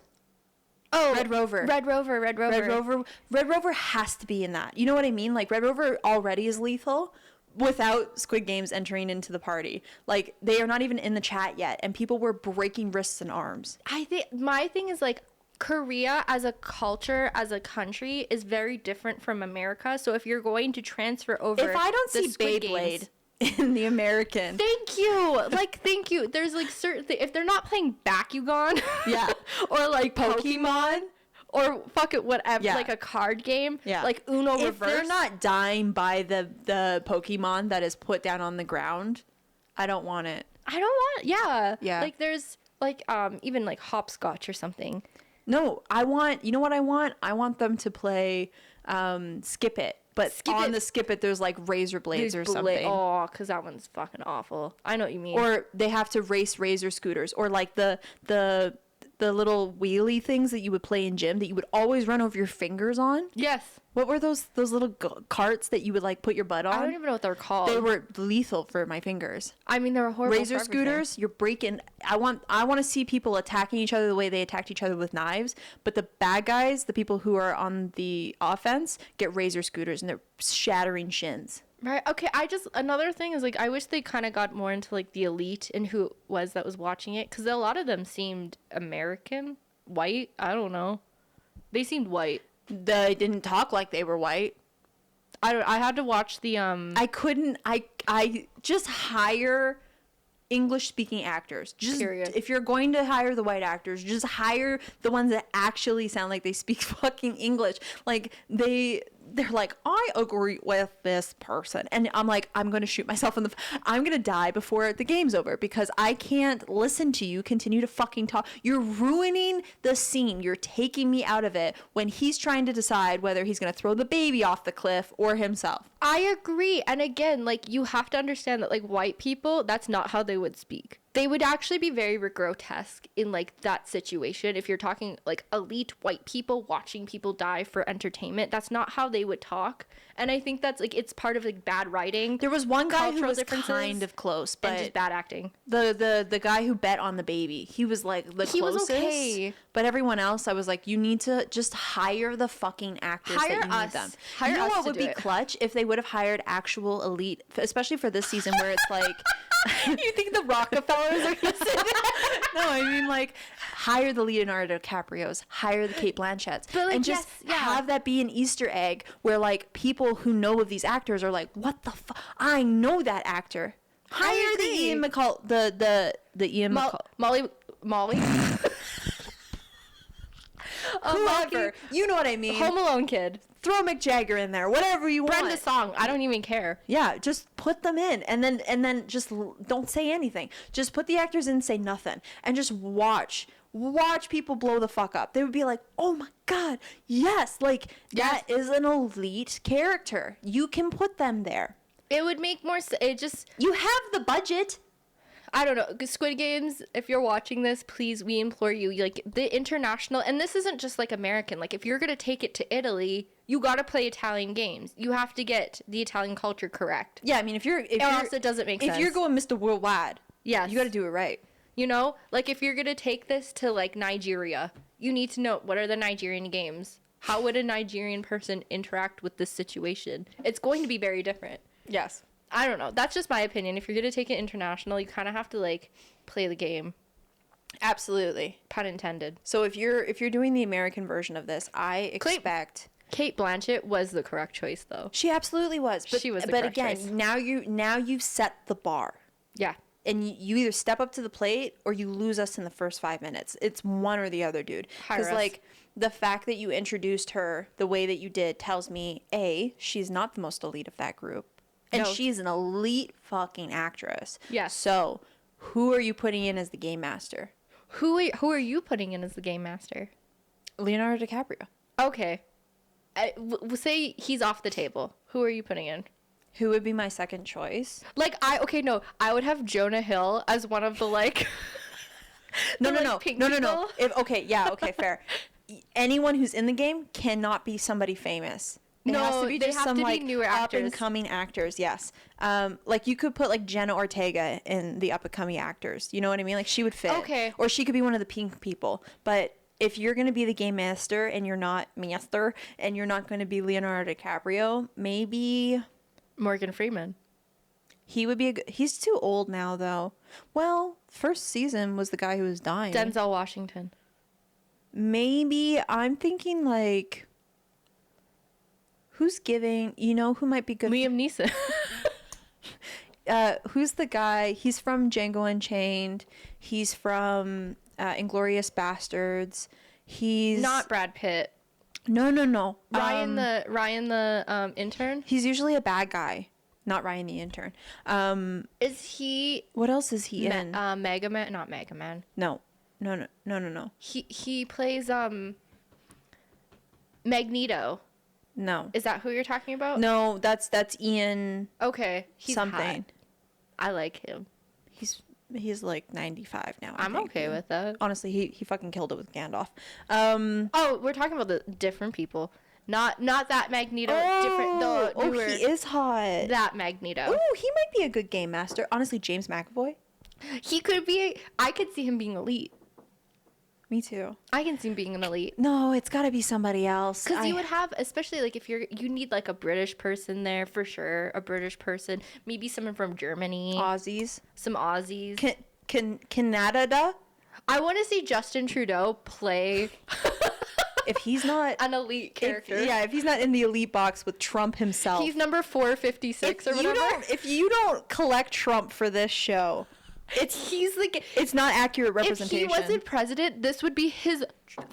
Oh, Red Rover. Red Rover has to be in that. You know what I mean? Like Red Rover already is lethal without Squid Games entering into the party. Like they are not even in the chat yet, and people were breaking wrists and arms. I think my thing is like, Korea as a culture, as a country, is very different from America. So if you're going to transfer over, if I don't see Squid Beyblade Games, in the American, thank you. There's like certain things. If they're not playing Bakugan, yeah, or like Pokemon, or fuck it, whatever, yeah, like a card game, yeah, like Uno if Reverse. If they're not dying by the Pokemon that is put down on the ground, I don't want it. Yeah. Like there's like even like hopscotch or something. No, you know what I want? I want them to play Skip It. But the Skip It, there's like razor blades or something. Oh, because that one's fucking awful. I know what you mean. Or they have to race razor scooters. Or like the little wheelie things that you would play in gym that you would always run over your fingers on. Yes. What were those little carts that you would like put your butt on? I don't even know what they're called. They were lethal for my fingers. I mean, they were horrible. Razor scooters, you're breaking. I want to see people attacking each other the way they attacked each other with knives. But the bad guys, the people who are on the offense, get razor scooters and they're shattering shins. Right. Okay. Another thing is like, I wish they kind of got more into like the elite and who it was that was watching it, because a lot of them seemed American, white. I don't know. They seemed white. They didn't talk like they were white. I had to watch the I just hire English speaking actors. Just period. If you're going to hire the white actors, just hire the ones that actually sound like they speak fucking English. Like they're like, I agree with this person. And I'm like, I'm going to shoot myself I'm going to die before the game's over because I can't listen to you continue to fucking talk. You're ruining the scene. You're taking me out of it when he's trying to decide whether he's going to throw the baby off the cliff or himself. I agree. And again, like, you have to understand that like white people, that's not how they would speak. They would actually be very grotesque in like that situation. If you're talking like elite white people watching people die for entertainment, that's not how they would talk. And I think that's like, it's part of like bad writing. There was one guy who was kind of close, but just bad acting. The guy who bet on the baby, he was like the closest. Was okay. But everyone else, I was like, you need to just hire the fucking actors that you need them. You know what would be clutch if they would have hired actual elite, especially for this season where it's like. You think the Rockefellers are gonna sit there? No, I mean like hire the Leonardo DiCaprios, hire the Cate Blanchetts, and just have that be an Easter egg where like people who know of these actors are like, what the fuck? I know that actor. Hire the Ian McCall, the Ian McCall, Molly. Whoever, you know what I mean. Home Alone kid. Throw Mick Jagger in there, whatever you want. Brenda Song, I don't even care. Yeah, just put them in, and then just don't say anything. Just put the actors in, say nothing, and just watch people blow the fuck up. They would be like, oh my god, yes, like that is an elite character. You can put them there. It would make more sense. You have the budget. I don't know. Squid Games, if you're watching this, please, we implore you, like the international, and this isn't just like American. Like if you're going to take it to Italy, you got to play Italian games. You have to get the Italian culture correct. Yeah, I mean, if you're else it doesn't make sense. If you're going Mr. Worldwide, yes, you got to do it right. You know, like if you're going to take this to like Nigeria, you need to know what are the Nigerian games. How would a Nigerian person interact with this situation? It's going to be very different. Yes. I don't know. That's just my opinion. If you're going to take it international, you kind of have to like play the game. Absolutely. Pun intended. So if you're doing the American version of this, I expect Cate Blanchett was the correct choice though. she absolutely was. But, She was the but correct again, choice. now you've set the bar. Yeah. And you either step up to the plate or you lose us in the first 5 minutes. It's one or the other, dude. Because like the fact that you introduced her the way that you did tells me she's not the most elite of that group. And No. she's an elite fucking actress. Yes. So, who are you putting in as the game master? Who are you putting in as the game master? Leonardo DiCaprio. Okay. We'll say he's off the table. Who are you putting in? Who would be my second choice? Like I would have Jonah Hill as one of the like No. pink people. Okay, fair. Anyone who's in the game cannot be somebody famous. It has to be they just have some to be like newer up actors. and coming actors. Yes. Like you could put like Jenna Ortega in the up and coming actors. You know what I mean? Like she would fit. Okay. Or she could be one of the pink people. But if you're gonna be the game master and you're not master and you're not gonna be Leonardo DiCaprio, maybe Morgan Freeman. he would be he's too old now though. Well, first season was the guy who was dying. Denzel Washington. Maybe I'm thinking like who's giving, you know, who might be good? Liam Neeson. Who's the guy? He's from Django Unchained. He's from Inglorious Bastards. He's Not Brad Pitt. No. Ryan the intern. He's usually a bad guy. Not Ryan the intern. Is he What else is he in? Mega Man? Not Mega Man. No. He plays Magneto. No. Is that who you're talking about? No, that's Ian Okay. He's something. hot. I like him. He's like 95 now. I I'm think. okay with that. Honestly, he fucking killed it with Gandalf. Oh, we're talking about the different people. Not that Magneto. Different. The newer, he is hot. that Magneto. Oh, he might be a good game master. Honestly, James McAvoy. He could be. I could see him being elite. Me too. I can see him being an elite. No, it's got to be somebody else. Because you would have, especially like if you need like a British person there for sure. A British person, maybe someone from Germany. Aussies. Some Aussies. Canada. I want to see Justin Trudeau play If he's not an elite character. if he's not in the elite box with Trump himself. He's number 456 or whatever. If you don't collect Trump for this show, He's like, it's not accurate representation. if he wasn't president, this would be his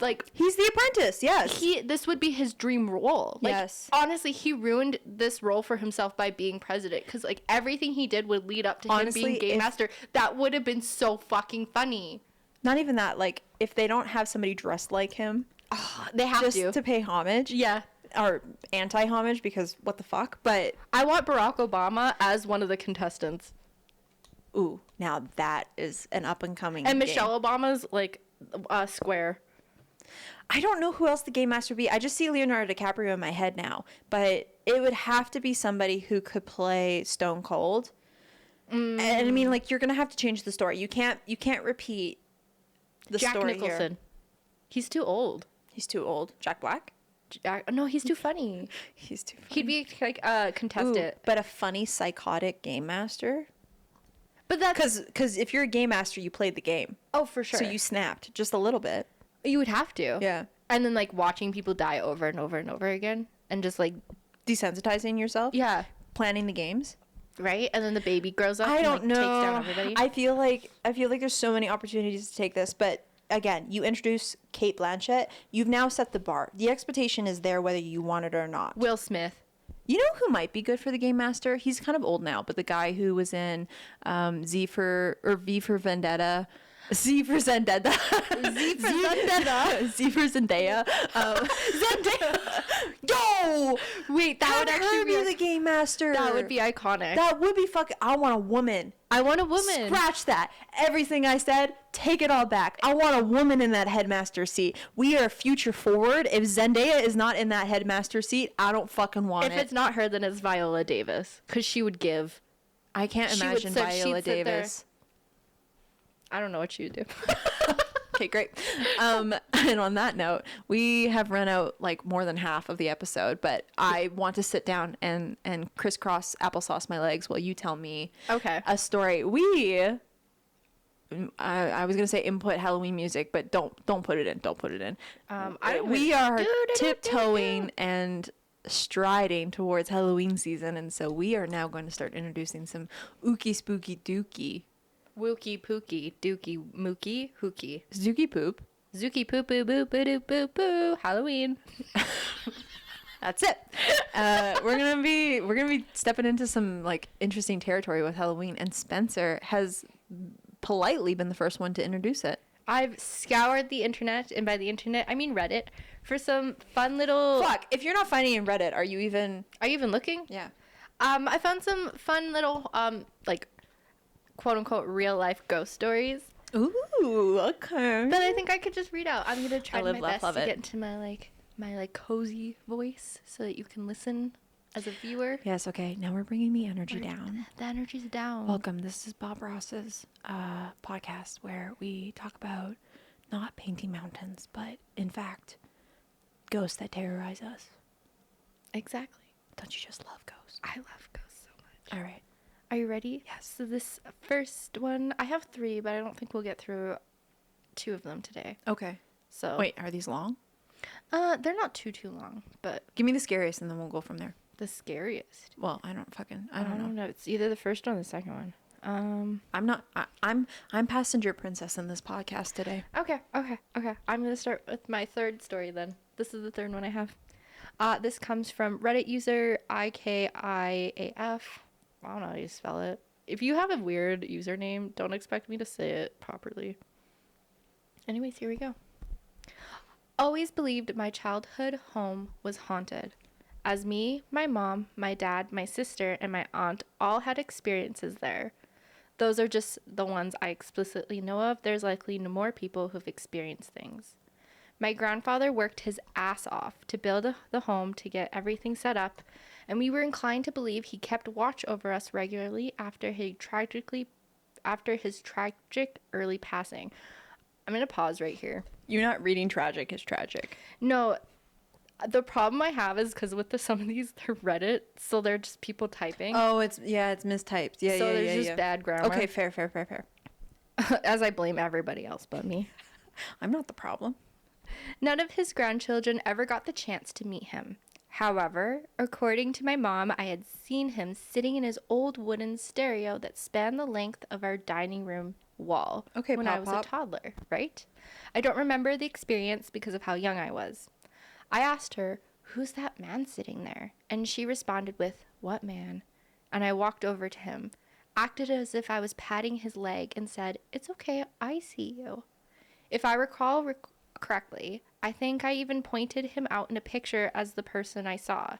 like. He's the apprentice. Yes. This would be his dream role. Like, Yes. honestly, he ruined this role for himself by being president because like everything he did would lead up to Honestly, him being game if- master. That would have been so fucking funny. Not even that. Like, if they don't have somebody dressed like him, They have just to pay homage, Yeah. or anti-homage, because what the fuck? But I want Barack Obama as one of the contestants. ooh, now that is an up and coming. And Michelle Obama's like square. I don't know who else the game master would be. I just see Leonardo DiCaprio in my head now, but it would have to be somebody who could play Stone Cold. And I mean, like, you're gonna have to change the story. You can't repeat the Jack story Nicholson. here. He's too old. He's too old. Jack Black. No, he's too funny. He's too. Funny. He'd be like a Ooh, contestant. but a funny psychotic game master. But that's Because if you're a game master, you played the game, for sure. so you snapped just a little bit. You would have to. Yeah. And then like watching people die over and over and over again and just like Desensitizing yourself. yeah, Planning the games. right? And then the baby grows up I and don't like, takes down know. everybody. I feel like there's so many opportunities to take this, but again, you introduce Cate Blanchett. You've now set the bar. The expectation is there whether you want it or not. Will Smith. You know who might be good for the game master? He's kind of old now, but the guy who was in V for Vendetta. Z for Zendaya. Z for Zendaya. Z for Zendaya. Zendaya. Yo! Wait, that would actually be the game master. That would be iconic. That would be fucking. I want a woman. I want a woman. Scratch that. Everything I said, take it all back. I want a woman in that headmaster seat. We are future forward. If Zendaya is not in that headmaster seat, I don't fucking want it. If it's not her, then it's Viola Davis, because she would give. I can't imagine Viola Davis. I don't know what she would do. Okay, great. And on that note, we have run out like more than half of the episode, but I want to sit down and crisscross applesauce my legs while you tell me a story. I was gonna say input Halloween music, but don't put it in. Don't put it in. We are tiptoeing and striding towards Halloween season, and so we are now going to start introducing some ooky spooky dooky. Wookie pookie, dookie mookie, hookie. Zooky poop. Zookie poo poo boo boo doo boo boo. Halloween. That's it. We're gonna be stepping into some like interesting territory with Halloween, and Spencer has politely been the first one to introduce it. I've scoured the internet, and by the internet I mean Reddit, for some fun little. Fuck! If you're not finding in Reddit, are you even looking? Yeah. I found some fun little like quote unquote real life ghost stories. Ooh, okay. But I think I could just read out. I'm gonna try my best to it. get into my cozy voice so that you can listen as a viewer. Yes, okay. Now we're bringing the energy down. The energy's down. Welcome. This is Bob Ross's podcast where we talk about not painting mountains, but in fact, ghosts that terrorize us. Exactly. Don't you just love ghosts? I love ghosts so much. All right. Are you ready? Yes. So this first one, I have 3, but I don't think we'll get through 2 of them today. Okay. So wait, are these long? They're not too long, but give me the scariest and then we'll go from there. the scariest. Well, I don't know. It's either the first one or the second one. I'm passenger princess in this podcast today. Okay. I'm gonna start with my third story then. This is the third one I have. This comes from Reddit user IKIAF. I don't know how you spell it. If you have a weird username, don't expect me to say it properly. Anyways, here we go. Always believed my childhood home was haunted. As me, my mom, my dad, my sister, and my aunt all had experiences there. Those are just the ones I explicitly know of. There's likely more people who've experienced things. My grandfather worked his ass off to build the home to get everything set up, and we were inclined to believe he kept watch over us regularly after his tragic early passing. I'm going to pause right here. You're not reading tragic is tragic. No, the problem I have is because with some of these, they're Reddit, so they're just people typing. Oh, it's mistyped. Yeah, so there's just bad grammar. Okay, fair. As I blame everybody else but me. I'm not the problem. None of his grandchildren ever got the chance to meet him. However, according to my mom, I had seen him sitting in his old wooden stereo that spanned the length of our dining room wall when I was a toddler, right? I don't remember the experience because of how young I was. I asked her, "Who's that man sitting there?" And she responded with, "What man?" And I walked over to him, acted as if I was patting his leg, and said, "It's okay, I see you." If I recall correctly, I think I even pointed him out in a picture as the person I saw.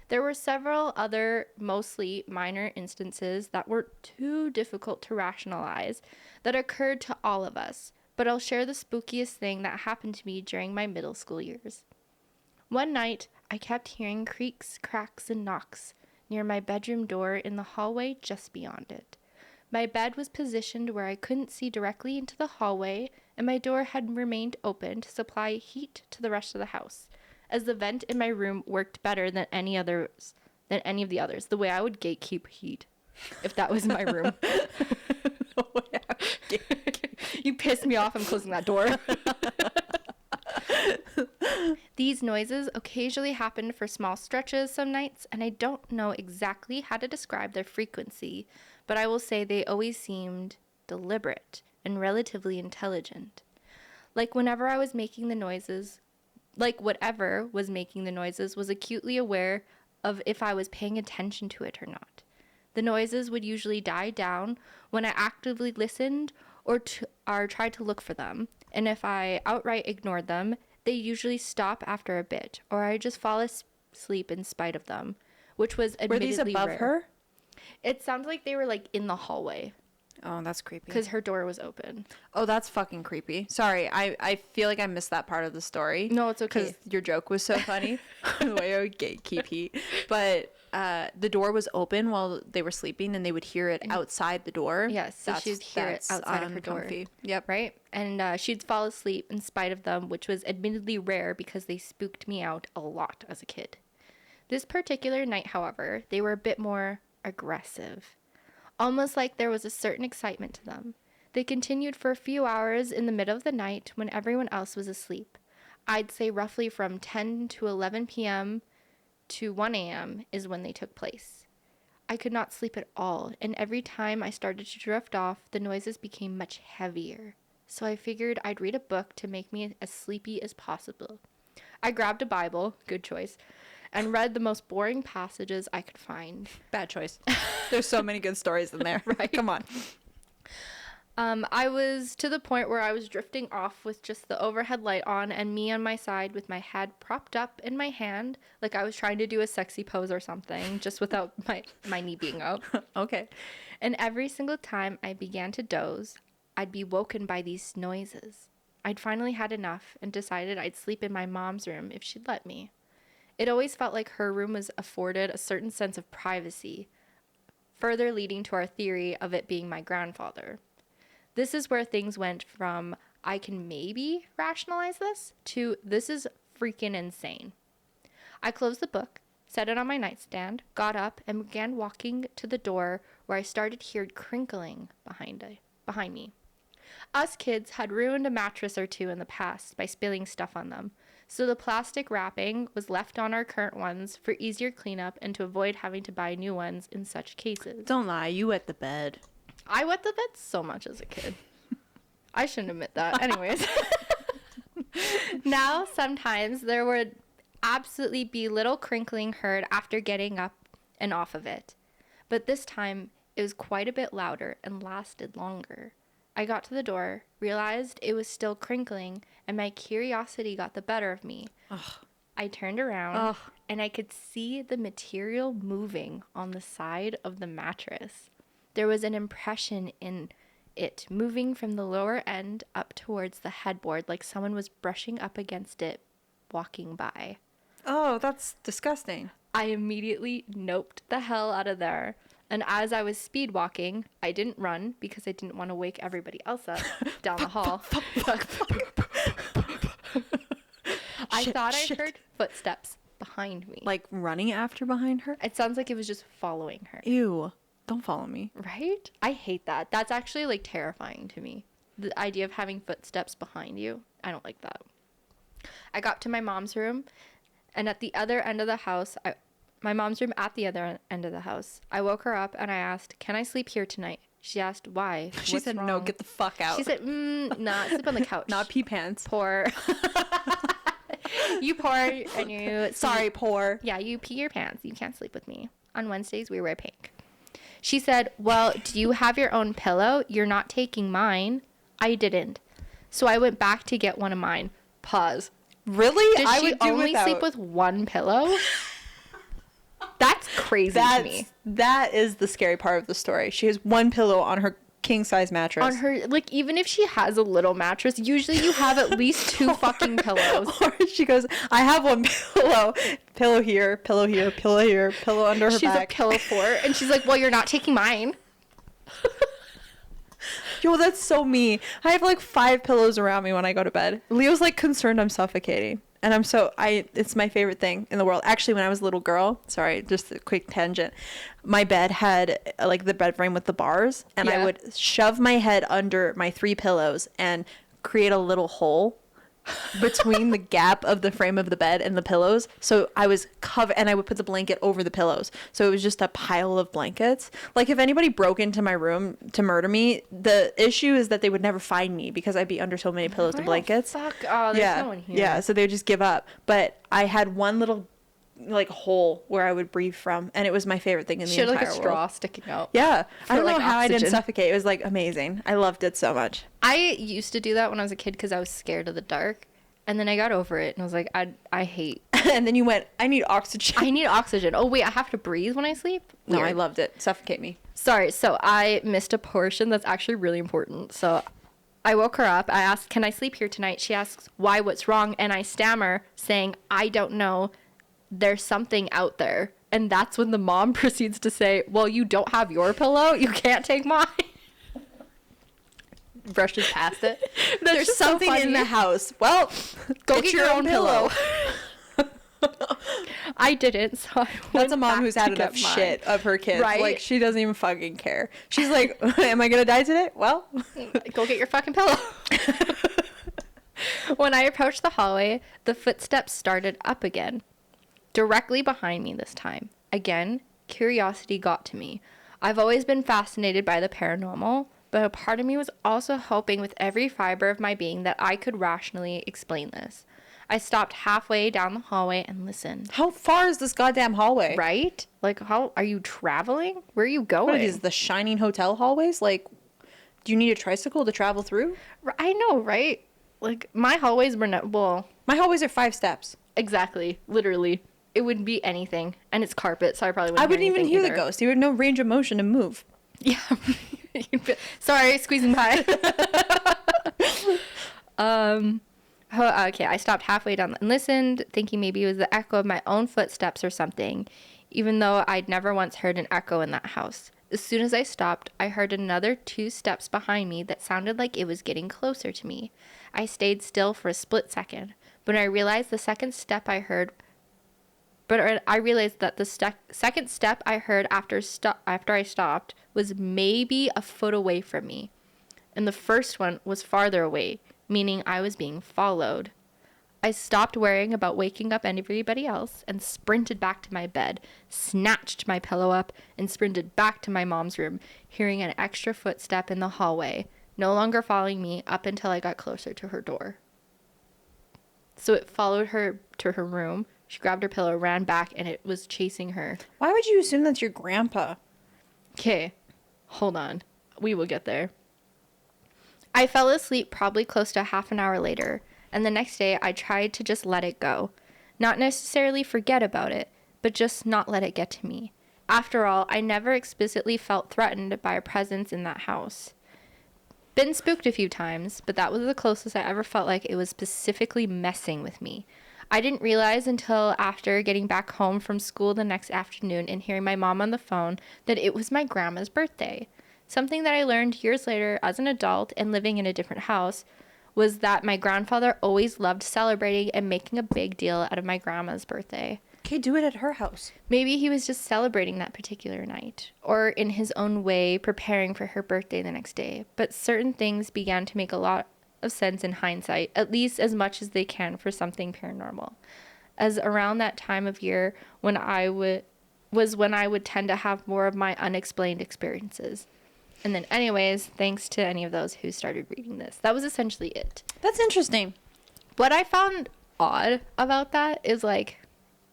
There were several other, mostly minor instances that were too difficult to rationalize that occurred to all of us, but I'll share the spookiest thing that happened to me during my middle school years. One night, I kept hearing creaks, cracks, and knocks near my bedroom door in the hallway just beyond it. My bed was positioned where I couldn't see directly into the hallway, and my door had remained open to supply heat to the rest of the house, as the vent in my room worked better than any of the others. The way I would gatekeep heat, if that was my room. You pissed me off. I'm closing that door. These noises occasionally happened for small stretches some nights, and I don't know exactly how to describe their frequency, but I will say they always seemed deliberate and relatively intelligent. Like whatever was making the noises was acutely aware of if I was paying attention to it or not. The noises would usually die down when I actively listened or tried to look for them. And if I outright ignored them, they usually stop after a bit, or I just fall asleep in spite of them, which was admittedly Were these above rare. her? It sounds like they were like in the hallway Oh, that's creepy. because her door was open. Oh, that's fucking creepy. Sorry, I feel like I missed that part of the story. No, it's okay. Because your joke was so funny. The way I would gatekeep heat. But the door was open while they were sleeping, and they would hear it outside the door. Yes, so she'd hear it outside of her door. uncomfy. Yep. Right? And she'd fall asleep in spite of them, which was admittedly rare because they spooked me out a lot as a kid. This particular night, however, they were a bit more aggressive. Almost like there was a certain excitement to them. They continued for a few hours in the middle of the night when everyone else was asleep. I'd say roughly from 10 to 11 p.m. to 1 a.m. is when they took place. I could not sleep at all, and every time I started to drift off, the noises became much heavier. So I figured I'd read a book to make me as sleepy as possible. I grabbed a Bible, good choice, and read the most boring passages I could find. Bad choice. There's so many good stories in there. Right. Come on. I was to the point where I was drifting off with just the overhead light on and me on my side with my head propped up in my hand, like I was trying to do a sexy pose or something, just without my knee being out. Okay. And every single time I began to doze, I'd be woken by these noises. I'd finally had enough and decided I'd sleep in my mom's room if she'd let me. It always felt like her room was afforded a certain sense of privacy, further leading to our theory of it being my grandfather. This is where things went from, I can maybe rationalize this, to this is freaking insane. I closed the book, set it on my nightstand, got up, and began walking to the door where I started hearing crinkling behind me. Us kids had ruined a mattress or two in the past by spilling stuff on them, so the plastic wrapping was left on our current ones for easier cleanup and to avoid having to buy new ones in such cases. Don't lie. You wet the bed. I wet the bed so much as a kid. I shouldn't admit that. Anyways. Now, sometimes there would absolutely be little crinkling heard after getting up and off of it. But this time, it was quite a bit louder and lasted longer. I got to the door, realized it was still crinkling, and my curiosity got the better of me. Ugh. I turned around, and I could see the material moving on the side of the mattress. There was an impression in it moving from the lower end up towards the headboard, like someone was brushing up against it, walking by. Oh, that's disgusting. I immediately noped the hell out of there. And as I was speed walking, I didn't run because I didn't want to wake everybody else up down the hall. I thought I heard footsteps behind me. Like running after behind her? It sounds like it was just following her. Ew. Don't follow me. Right? I hate that. That's actually like terrifying to me. The idea of having footsteps behind you. I don't like that. I got to my mom's room, and at the other end of the house, my mom's room at the other end of the house, I woke her up and I asked, "Can I sleep here tonight?" She asked, "Why?" She What's said, wrong? "No, get the fuck out." She said, "Nah, sleep on the couch." Not pee pants. Poor. You poor, and you. Sorry, poor. Yeah, you pee your pants. You can't sleep with me. On Wednesdays, we wear pink. She said, "Well, do you have your own pillow? You're not taking mine." I didn't. So I went back to get one of mine. Pause. Really? Did I she would do only without. sleep with one pillow? That's crazy to me. That is the scary part of the story. She has one pillow on her king size mattress. On her, like, even if she has a little mattress, usually you have at least two fucking pillows. Or she goes, "I have one pillow. Pillow here, pillow here, pillow here, pillow under her She's back." a pillow fort, and she's like, "Well, you're not taking mine." Yo, that's so me. I have like 5 pillows around me when I go to bed. Leo's like concerned I'm suffocating. And it's my favorite thing in the world. Actually, when I was a little girl, sorry, just a quick tangent. My bed had like the bed frame with the bars, and I would shove my head under my 3 pillows and create a little hole between the gap of the frame of the bed and the pillows. So I was covered, and I would put the blanket over the pillows. So it was just a pile of blankets. Like if anybody broke into my room to murder me, the issue is that they would never find me because I'd be under so many pillows and blankets. Fuck. Oh, there's no one here. Yeah, so they would just give up. But I had one little like hole where I would breathe from, and it was my favorite thing in the She had entire like a straw world. sticking out. Yeah, I don't for, know like, how I didn't oxygen. suffocate. It was like amazing. I loved it so much. I used to do that when I was a kid because I was scared of the dark. And then I got over it and I was like, I hate. And then you went, I need oxygen. I need oxygen. Oh, wait, I have to breathe when I sleep? No, I Weird. loved it. Suffocate me. Sorry, so I missed a portion that's actually really important. So I woke her up. I asked, can I sleep here tonight? She asks, why, what's wrong? And I stammer, saying, I don't know. There's something out there. And that's when the mom proceeds to say, well, you don't have your pillow? You can't take mine? Brushes past it. There's just so something in funny. the house. Well, Go get your own pillow. I didn't, so I That's went a mom back who's to had get enough mine. shit of her kids. Right? Like, she doesn't even fucking care. She's like, am I gonna die today? Well. Go get your fucking pillow. When I approached the hallway, the footsteps started up again, directly behind me this time. Again, curiosity got to me. I've always been fascinated by the paranormal, but a part of me was also hoping with every fiber of my being that I could rationally explain this. I stopped halfway down the hallway and listened. How far is this goddamn hallway? Right? Like, how are you traveling? Where are you going? What is the Shining Hotel hallways? Like, do you need a tricycle to travel through? I know, right? Like, my hallways were not, well, My hallways are 5 steps. exactly, literally. It would be anything. And it's carpet, so I probably wouldn't I wouldn't even hear the either. ghost. You had no range of motion to move. Yeah. Sorry, squeezing pie. Okay, I stopped halfway down and listened, thinking maybe it was the echo of my own footsteps or something, even though I'd never once heard an echo in that house. As soon as I stopped, I heard another 2 steps behind me that sounded like it was getting closer to me. I stayed still for a split second, but I realized the second step I heard second step I heard after I stopped was maybe a foot away from me. And the first one was farther away, meaning I was being followed. I stopped worrying about waking up everybody else and sprinted back to my bed, snatched my pillow up, and sprinted back to my mom's room, hearing an extra footstep in the hallway, no longer following me up until I got closer to her door. So it followed her to her room. She grabbed her pillow, ran back, and it was chasing her. Why would you assume that's your grandpa? Okay, hold on. We will get there. I fell asleep probably close to half an hour later, and the next day I tried to just let it go. Not necessarily forget about it, but just not let it get to me. After all, I never explicitly felt threatened by a presence in that house. Been spooked a few times, but that was the closest I ever felt like it was specifically messing with me. I didn't realize until after getting back home from school the next afternoon and hearing my mom on the phone that it was my grandma's birthday. Something that I learned years later as an adult and living in a different house was that my grandfather always loved celebrating and making a big deal out of my grandma's birthday. Okay, do it at her house. Maybe he was just celebrating that particular night, or in his own way preparing for her birthday the next day. But certain things began to make a lot of sense in hindsight, at least as much as they can for something paranormal. As around that time of year when I would tend to have more of my unexplained experiences. And then anyways, thanks to any of those who started reading this. That was essentially it. That's interesting. What I found odd about that is like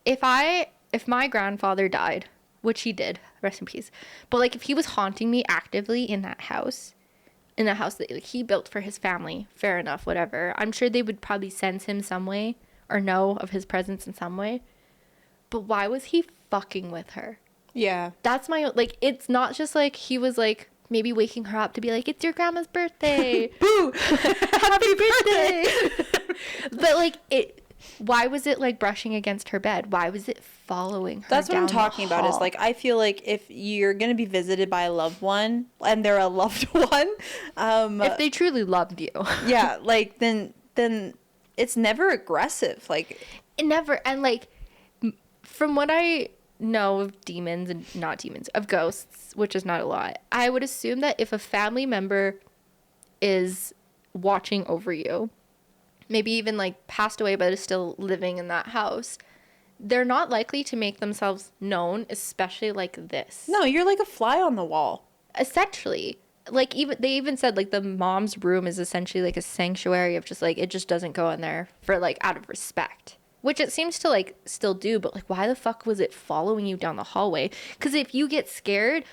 if my grandfather died, which he did, rest in peace, but like if he was haunting me actively in that house that like, he built for his family, fair enough, whatever. I'm sure they would probably sense him some way or know of his presence in some way. But why was he fucking with her? Yeah. That's my, like, it's not just like he was like maybe waking her up to be like, it's your grandma's birthday. Boo! Happy birthday. But like why was it like brushing against her bed? Why was it following her? That's what I'm down the talking about. Is hall? like I feel like if you're gonna be visited by a loved one and they're a loved one, if they truly loved you. yeah, like then it's never aggressive. Like It never, and like from what I know of demons and not demons, of ghosts, which is not a lot, I would assume that if a family member is watching over you, maybe even like passed away but is still living in that house, they're not likely to make themselves known, especially like this. no, you're like a fly on the wall. Essentially, like they even said like the mom's room is essentially like a sanctuary of just like it just doesn't go in there for like out of respect. which it seems to like still do, but like why the fuck was it following you down the hallway? Because if you get scared,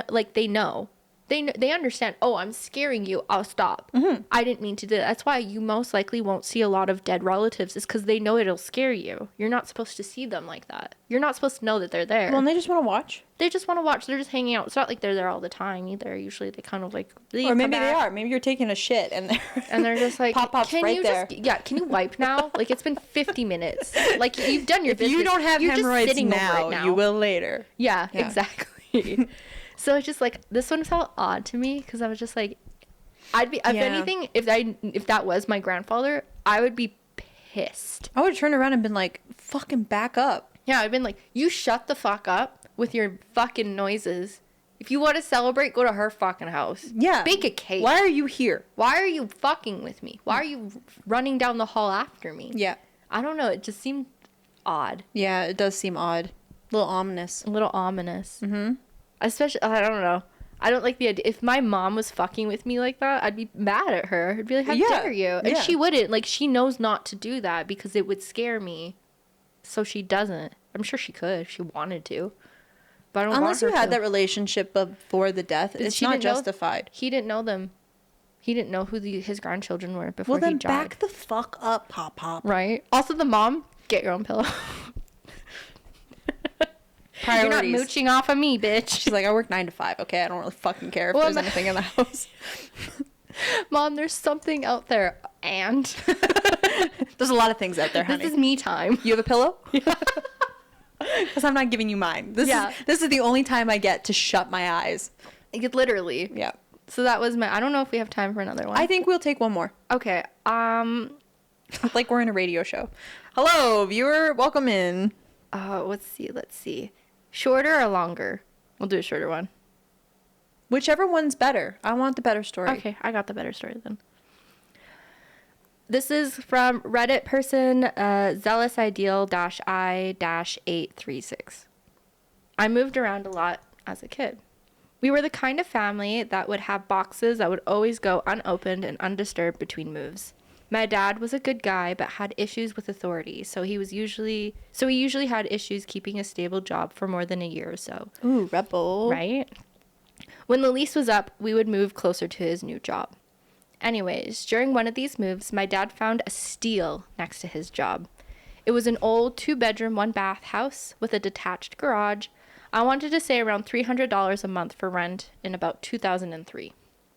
like they know. They understand, oh, I'm scaring you, I'll stop. I didn't mean to do that. That's why you most likely won't see a lot of dead relatives, is because they know it'll scare you. You're not supposed to see them like that. You're not supposed to know that they're there. Well, and they just want to watch. They just want to watch. They're just hanging out. It's not like they're there all the time either. Usually they kind of like leave, Or maybe come they back, are. Maybe you're taking a shit and they're just like, Pop-pop's can right you there. can you wipe now? Like it's been 50 minutes. Like you've done your if business. you don't have You're just hemorrhoids sitting over it now, you will later. Yeah, Yeah. exactly. So it's just like this one felt odd to me because I was just like, I'd be, if anything, if that was my grandfather, I would be pissed. I would have turned around and been like, fucking back up. Yeah, I'd been like, you shut the fuck up with your fucking noises. If you want to celebrate, go to her fucking house. Yeah. Bake a cake. Why are you here? Why are you fucking with me? Why are you running down the hall after me? Yeah. I don't know. It just seemed odd. Yeah, it does seem odd. A little ominous. A little ominous. Mm-hmm. Especially, I don't know. I don't like the idea. If my mom was fucking with me like that, I'd be mad at her. I'd be like, how dare you? And she wouldn't. Like, she knows not to do that because it would scare me. So she doesn't. I'm sure she could if she wanted to. But I don't Unless want you her had to. that relationship before the death, it's not justified. He didn't know them. He didn't know who his grandchildren were before Well, then he died. back the fuck up, Pop. Right? Also, the mom, get your own pillow. You're not mooching off of me, bitch. She's like, I work 9 to 5. Okay, I don't really fucking care if there's anything in the house. Mom, there's something out there. And There's a lot of things out there, honey. this is me time. You have a pillow? Yeah. Because I'm not giving you mine. This is the only time I get to shut my eyes. Literally. Yeah. So that was I don't know if we have time for another one. I think we'll take one more. Okay. Like we're in a radio show. Hello, viewer. Welcome in. Let's see. Shorter or longer? We'll do a shorter one. Whichever one's better. I want the better story. Okay, I got the better story then. This is from Reddit person zealous-ideal-I-836. I moved around a lot as a kid. We were the kind of family that would have boxes that would always go unopened and undisturbed between moves. My dad was a good guy but had issues with authority, so he usually had issues keeping a stable job for more than a year or so. Ooh, rebel. Right? When the lease was up, we would move closer to his new job. Anyways, during one of these moves, my dad found a steal next to his job. It was an old 2-bedroom, 1-bath house with a detached garage. I wanted to say around $300 a month for rent in about 2003.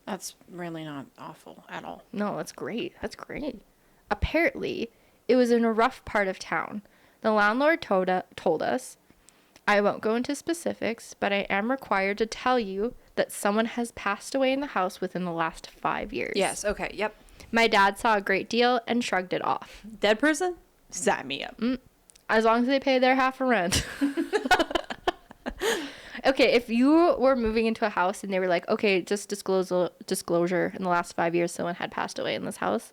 That's really not awful at all. No, that's great. That's great. Apparently, it was in a rough part of town. The landlord told us, I won't go into specifics, but I am required to tell you that someone has passed away in the house within the last 5 years. Yes, okay, yep. My dad saw a great deal and shrugged it off. Dead person? Sign me up. As long as they pay their half of rent. Okay, if you were moving into a house and they were like, okay, just disclosure, in the last 5 years someone had passed away in this house,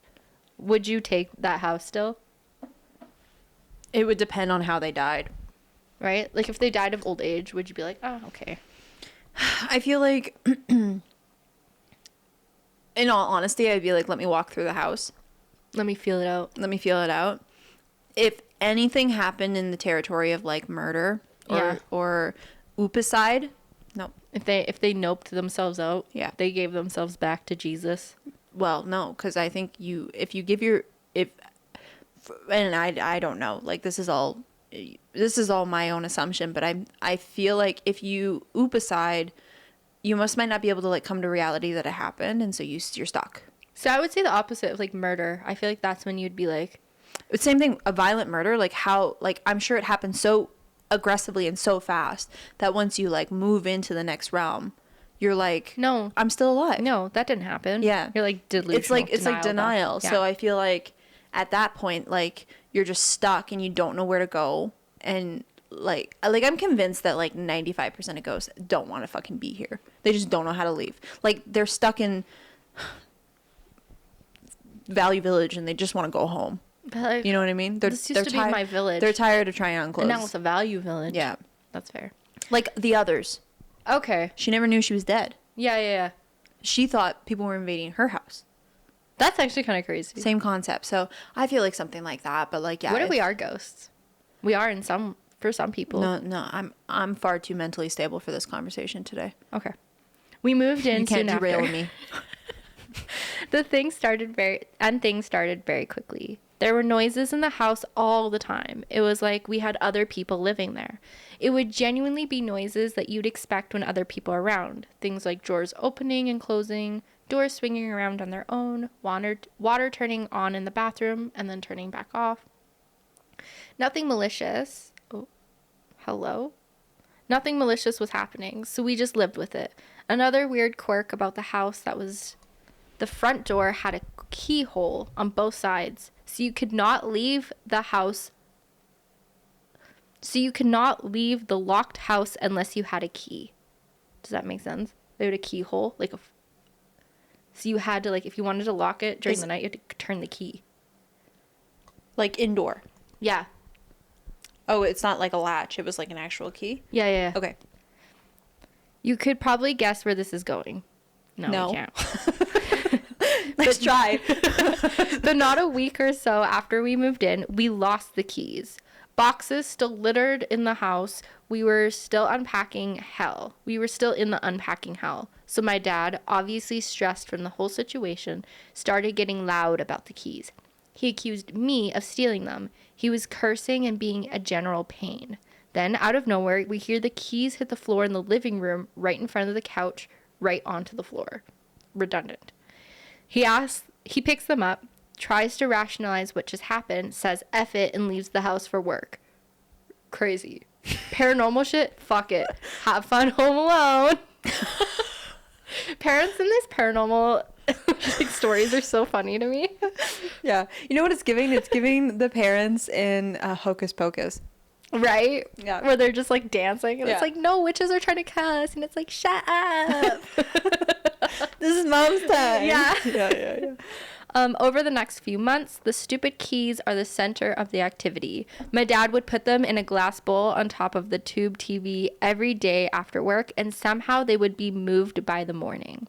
would you take that house still? It would depend on how they died. Right? Like if they died of old age, would you be like, oh, okay. I feel like, in all honesty, I'd be like, let me walk through the house. Let me feel it out. Let me feel it out. If anything happened in the territory of like murder or upicide, no. If they noped themselves out, Yeah. they gave themselves back to Jesus. Well, no, because I think I don't know, like this is all my own assumption, but I feel like if you upicide, you might not be able to like come to reality that it happened, and so you're stuck. So I would say the opposite of like murder. I feel like that's when you'd be like, Same thing, a violent murder, like how, like I'm sure it happens so aggressively and so fast that once you like move into the next realm, you're like, no, I'm still alive. no, that didn't happen. Yeah. You're like delusional. It's like denial. Yeah. So I feel like at that point, like you're just stuck and you don't know where to go. And like I'm convinced that like 95% of ghosts don't want to fucking be here. They just don't know how to leave. Like they're stuck in Value Village and they just want to go home. But, like, You know what I mean? this used to be my village. They're tired of trying on clothes. And now it's a Value Village. Yeah. That's fair. Like the others. Okay. She never knew she was dead. Yeah. She thought people were invading her house. That's actually kind of crazy. Same concept. So I feel like something like that. But like, yeah. What if we are ghosts? We are for some people. No, I'm far too mentally stable for this conversation today. Okay. We moved in You can't soon derail after. me. Things started very quickly. There were noises in the house all the time. It was like we had other people living there. It would genuinely be noises that you'd expect when other people are around. Things like drawers opening and closing, doors swinging around on their own, water turning on in the bathroom and then turning back off. Nothing malicious. Oh, hello? Nothing malicious was happening, so we just lived with it. Another weird quirk about the house that was the front door had a keyhole on both sides, so you could not leave the house. So you could not leave the locked house unless you had a key. Does that make sense? They had a keyhole, so you had to, like, if you wanted to lock it during the night, you had to turn the key. Like indoor. Yeah. Oh, it's not like a latch. It was like an actual key? Yeah. Okay. You could probably guess where this is going. No. You can't. Let's try. But not a week or so after we moved in, we lost the keys. Boxes still littered in the house. We were still unpacking hell. We were still in the unpacking hell. So my dad, obviously stressed from the whole situation, started getting loud about the keys. He accused me of stealing them. He was cursing and being a general pain. Then, out of nowhere, we hear the keys hit the floor in the living room, right in front of the couch, right onto the floor. Redundant. He picks them up, tries to rationalize what just happened, says F it, and leaves the house for work. Crazy. Paranormal shit? Fuck it. Have fun home alone. Parents in this paranormal stories are so funny to me. Yeah. You know what it's giving? It's giving the parents in Hocus Pocus. Right? Yeah. Where they're just like dancing and Yeah. it's like, no, witches are trying to cuss. And it's like, shut up. This is mom's time. Yeah. Yeah. Over the next few months, the stupid keys are the center of the activity. My dad would put them in a glass bowl on top of the tube TV every day after work, and somehow they would be moved by the morning.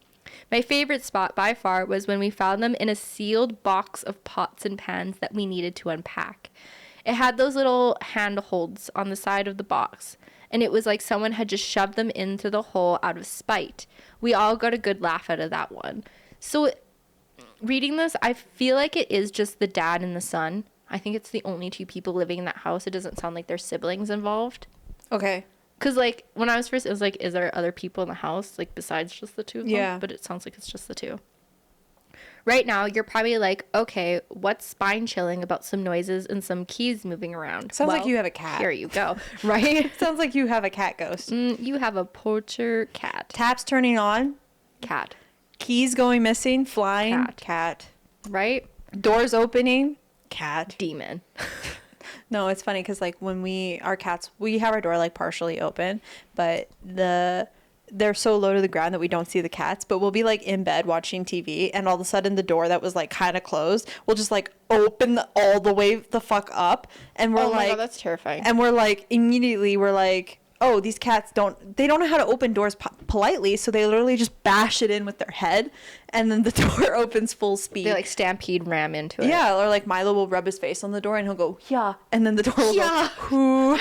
My favorite spot by far was when we found them in a sealed box of pots and pans that we needed to unpack. It had those little handholds on the side of the box, and it was like someone had just shoved them into the hole out of spite. We all got a good laugh out of that one. So reading this, I feel like it is just the dad and the son. I think it's the only two people living in that house. It doesn't sound like there's siblings involved. Okay. Because, like, when I was first, it was like, is there other people in the house, like, besides just the two of them? Yeah. But it sounds like it's just the two. Right now, you're probably like, okay, what's spine-chilling about some noises and some keys moving around? Sounds like you have a cat. Here you go. Right? Sounds like you have a cat ghost. You have a poacher cat. Taps turning on. Cat. Keys going missing. Flying. Cat. Right? Doors opening. Cat. Demon. No, it's funny because like when our cats, we have our door like partially open, but they're so low to the ground that we don't see the cats, but we'll be like in bed watching TV and all of a sudden the door that was like kind of closed will just like open all the way the fuck up, and we're Oh my like, God, that's terrifying. and we're like immediately we're like, oh, these cats don't know how to open doors politely, so they literally just bash it in with their head and then the door opens full speed. They like stampede ram into it. Yeah, or like Milo will rub his face on the door and he'll go, yeah, and then the door will Yeah. go, whoo.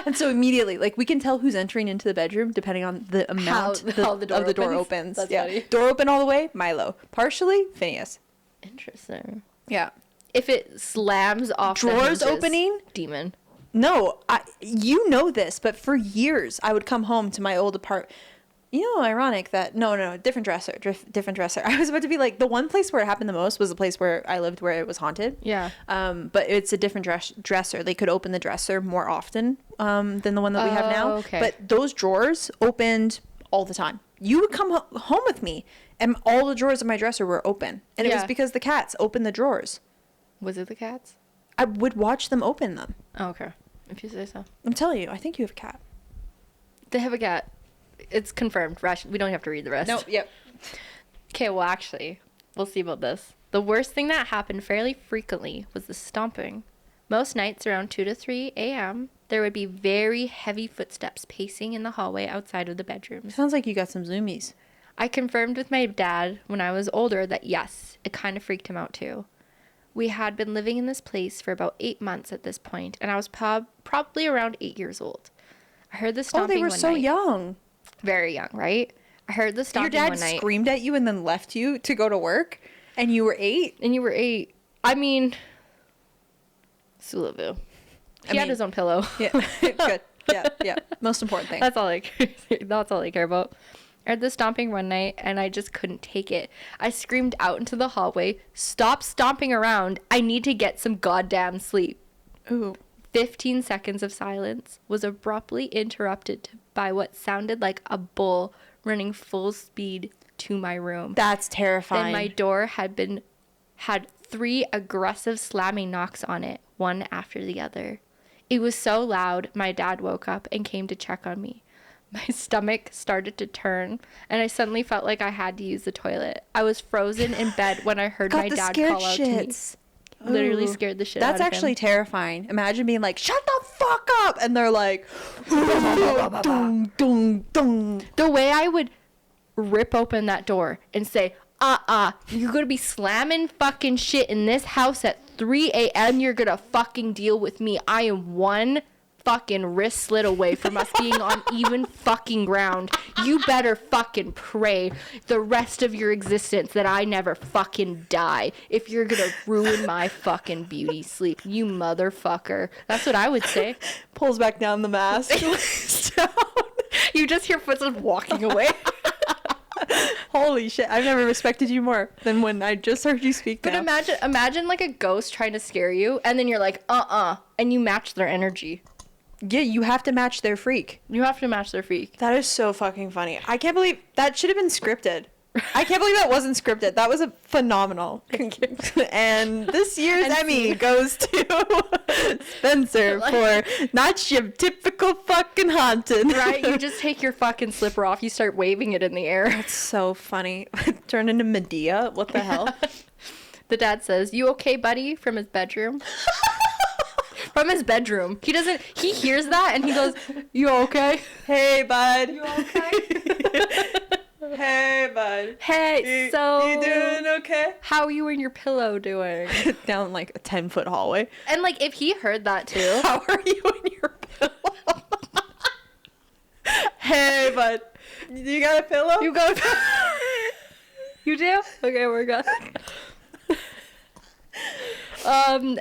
And so immediately, like, we can tell who's entering into the bedroom depending on the amount how the door of the door opens. opens. That's yeah. funny. Door open all the way, Milo. Partially, Phineas. Interesting. Yeah. If it slams off the Drawers hinges, opening? demon. No, you know this, but for years I would come home to my old apartment. You know, ironic that no, different dresser. I was about to be like, the one place where it happened the most was the place where I lived where it was haunted. Yeah. But it's a different dresser. They could open the dresser more often than the one that we have now. Okay. But those drawers opened all the time. You would come home with me, and all the drawers of my dresser were open, and it was Yeah. because the cats opened the drawers. Was it the cats? I would watch them open them. Oh, okay. If you say so. I'm telling you, I think you have a cat. They have a cat. It's confirmed. We don't have to read the rest. Yep. Okay, well, actually, we'll see about this. The worst thing that happened fairly frequently was the stomping. Most nights around 2 to 3 a.m., there would be very heavy footsteps pacing in the hallway outside of the bedrooms. Sounds like you got some zoomies. I confirmed with my dad when I was older that yes, it kind of freaked him out too. We had been living in this place for about 8 months at this point, and I was probably around 8 years old. I heard the stomping they were one so night. young. Very young, right? I heard the stomping Your dad one night. screamed at you and then left you to go to work, and you were 8? And you were 8. I mean, Sulavu. He had his own pillow. Yeah, good. Yeah. Most important thing. That's all I care about. I heard the stomping one night, and I just couldn't take it. I screamed out into the hallway, "Stop stomping around. I need to get some goddamn sleep." Ooh. 15 seconds of silence was abruptly interrupted by what sounded like a bull running full speed to my room. That's terrifying. Then my door had 3 aggressive slamming knocks on it, one after the other. It was so loud, my dad woke up and came to check on me. My stomach started to turn, and I suddenly felt like I had to use the toilet. I was frozen in bed when I heard my dad call out to me. Literally scared the shit out of him. That's actually terrifying. Imagine being like, "Shut the fuck up," and they're like, dung, dung, dung. The way I would rip open that door and say, you're gonna be slamming fucking shit in this house at 3 a.m. You're gonna fucking deal with me. I am one fucking wrist slit away from us being on even fucking ground. You better fucking pray the rest of your existence that I never fucking die if you're gonna ruin my fucking beauty sleep, you motherfucker. That's what I would say. Pulls back down the mask. You just hear footsteps walking away. Holy shit, I've never respected you more than when I just heard you speak But now. imagine like a ghost trying to scare you, and then you're like, and you match their energy. Yeah, you have to match their freak. You have to match their freak. That is so fucking funny. I can't believe that should have been scripted. I can't believe that wasn't scripted. That was a phenomenal. And this year's Emmy goes to Spencer for not your typical fucking haunted. Right? You just take your fucking slipper off. You start waving it in the air. That's so funny. Turn into Medea. What the hell? The dad says, "You okay, buddy?" from his bedroom. From his bedroom. He hears that and he goes, "You okay?" Hey, bud. You okay? Hey, bud. Hey, You doing okay? how are you and your pillow doing? Down like a 10-foot hallway. And like, if he heard that too. How are you and your pillow? Hey, bud. You got a pillow? You go. You do? Okay, we're good.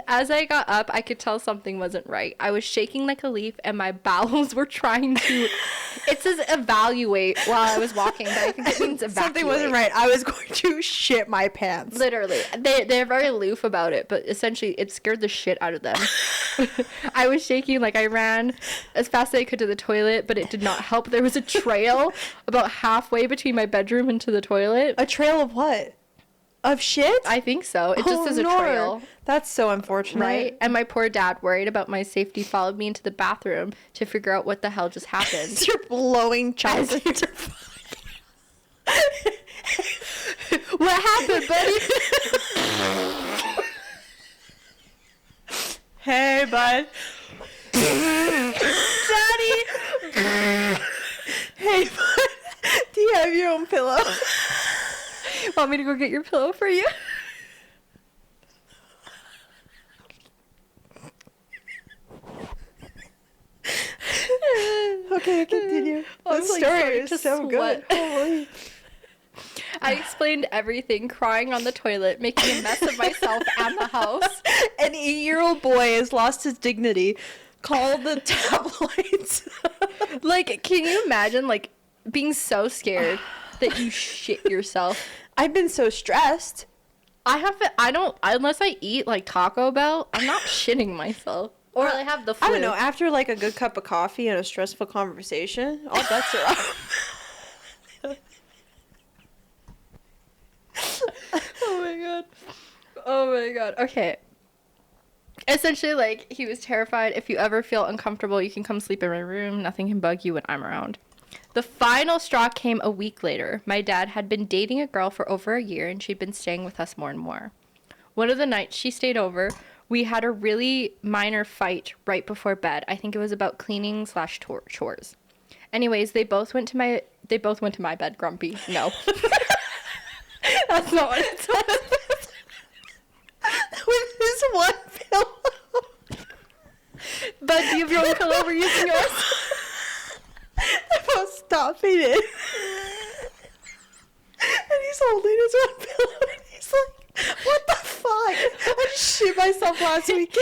As I got up, I could tell something wasn't right. I was shaking like a leaf, and my bowels were trying to. It says evaluate while I was walking, but I think it means evacuate. Something wasn't right. I was going to shit my pants. Literally, they're very aloof about it, but essentially, it scared the shit out of them. I was shaking like I ran as fast as I could to the toilet, but it did not help. There was a trail about halfway between my bedroom and to the toilet. A trail of what? Of shit? I think so. It just says a Lord. trail. That's so unfortunate. Right? And my poor dad, worried about my safety, followed me into the bathroom to figure out what the hell just happened. You're blowing chunks As into What happened, buddy? Hey, bud. Daddy! Hey, bud. Do you have your own pillow? Want me to go get your pillow for you? Okay, continue. I'm, The like, story starting is to so good. sweat. Holy. I explained everything, crying on the toilet, making a mess of myself and the house. An 8-year-old boy has lost his dignity. Call the tabloids. Like, can you imagine, like, being so scared that you shit yourself? I've been so stressed. I don't, unless I eat, like, Taco Bell, I'm not shitting myself. Or I have the flu. I don't know. After like a good cup of coffee and a stressful conversation, all bets are off. Oh my god. Oh my god. Okay. Essentially, like, he was terrified. If you ever feel uncomfortable, you can come sleep in my room. Nothing can bug you when I'm around. The final straw came a week later. My dad had been dating a girl for over a year, and she'd been staying with us more and more. One of the nights she stayed over, we had a really minor fight right before bed. I think it was about cleaning/chores. Anyways, they both went to my They both went to my bed grumpy. No. That's not what it says. With his one pillow. But do you have your own pillow? We're using yours. I'm stopping it. And he's holding his one pillow and he's like, what the fuck? I just shit myself last week.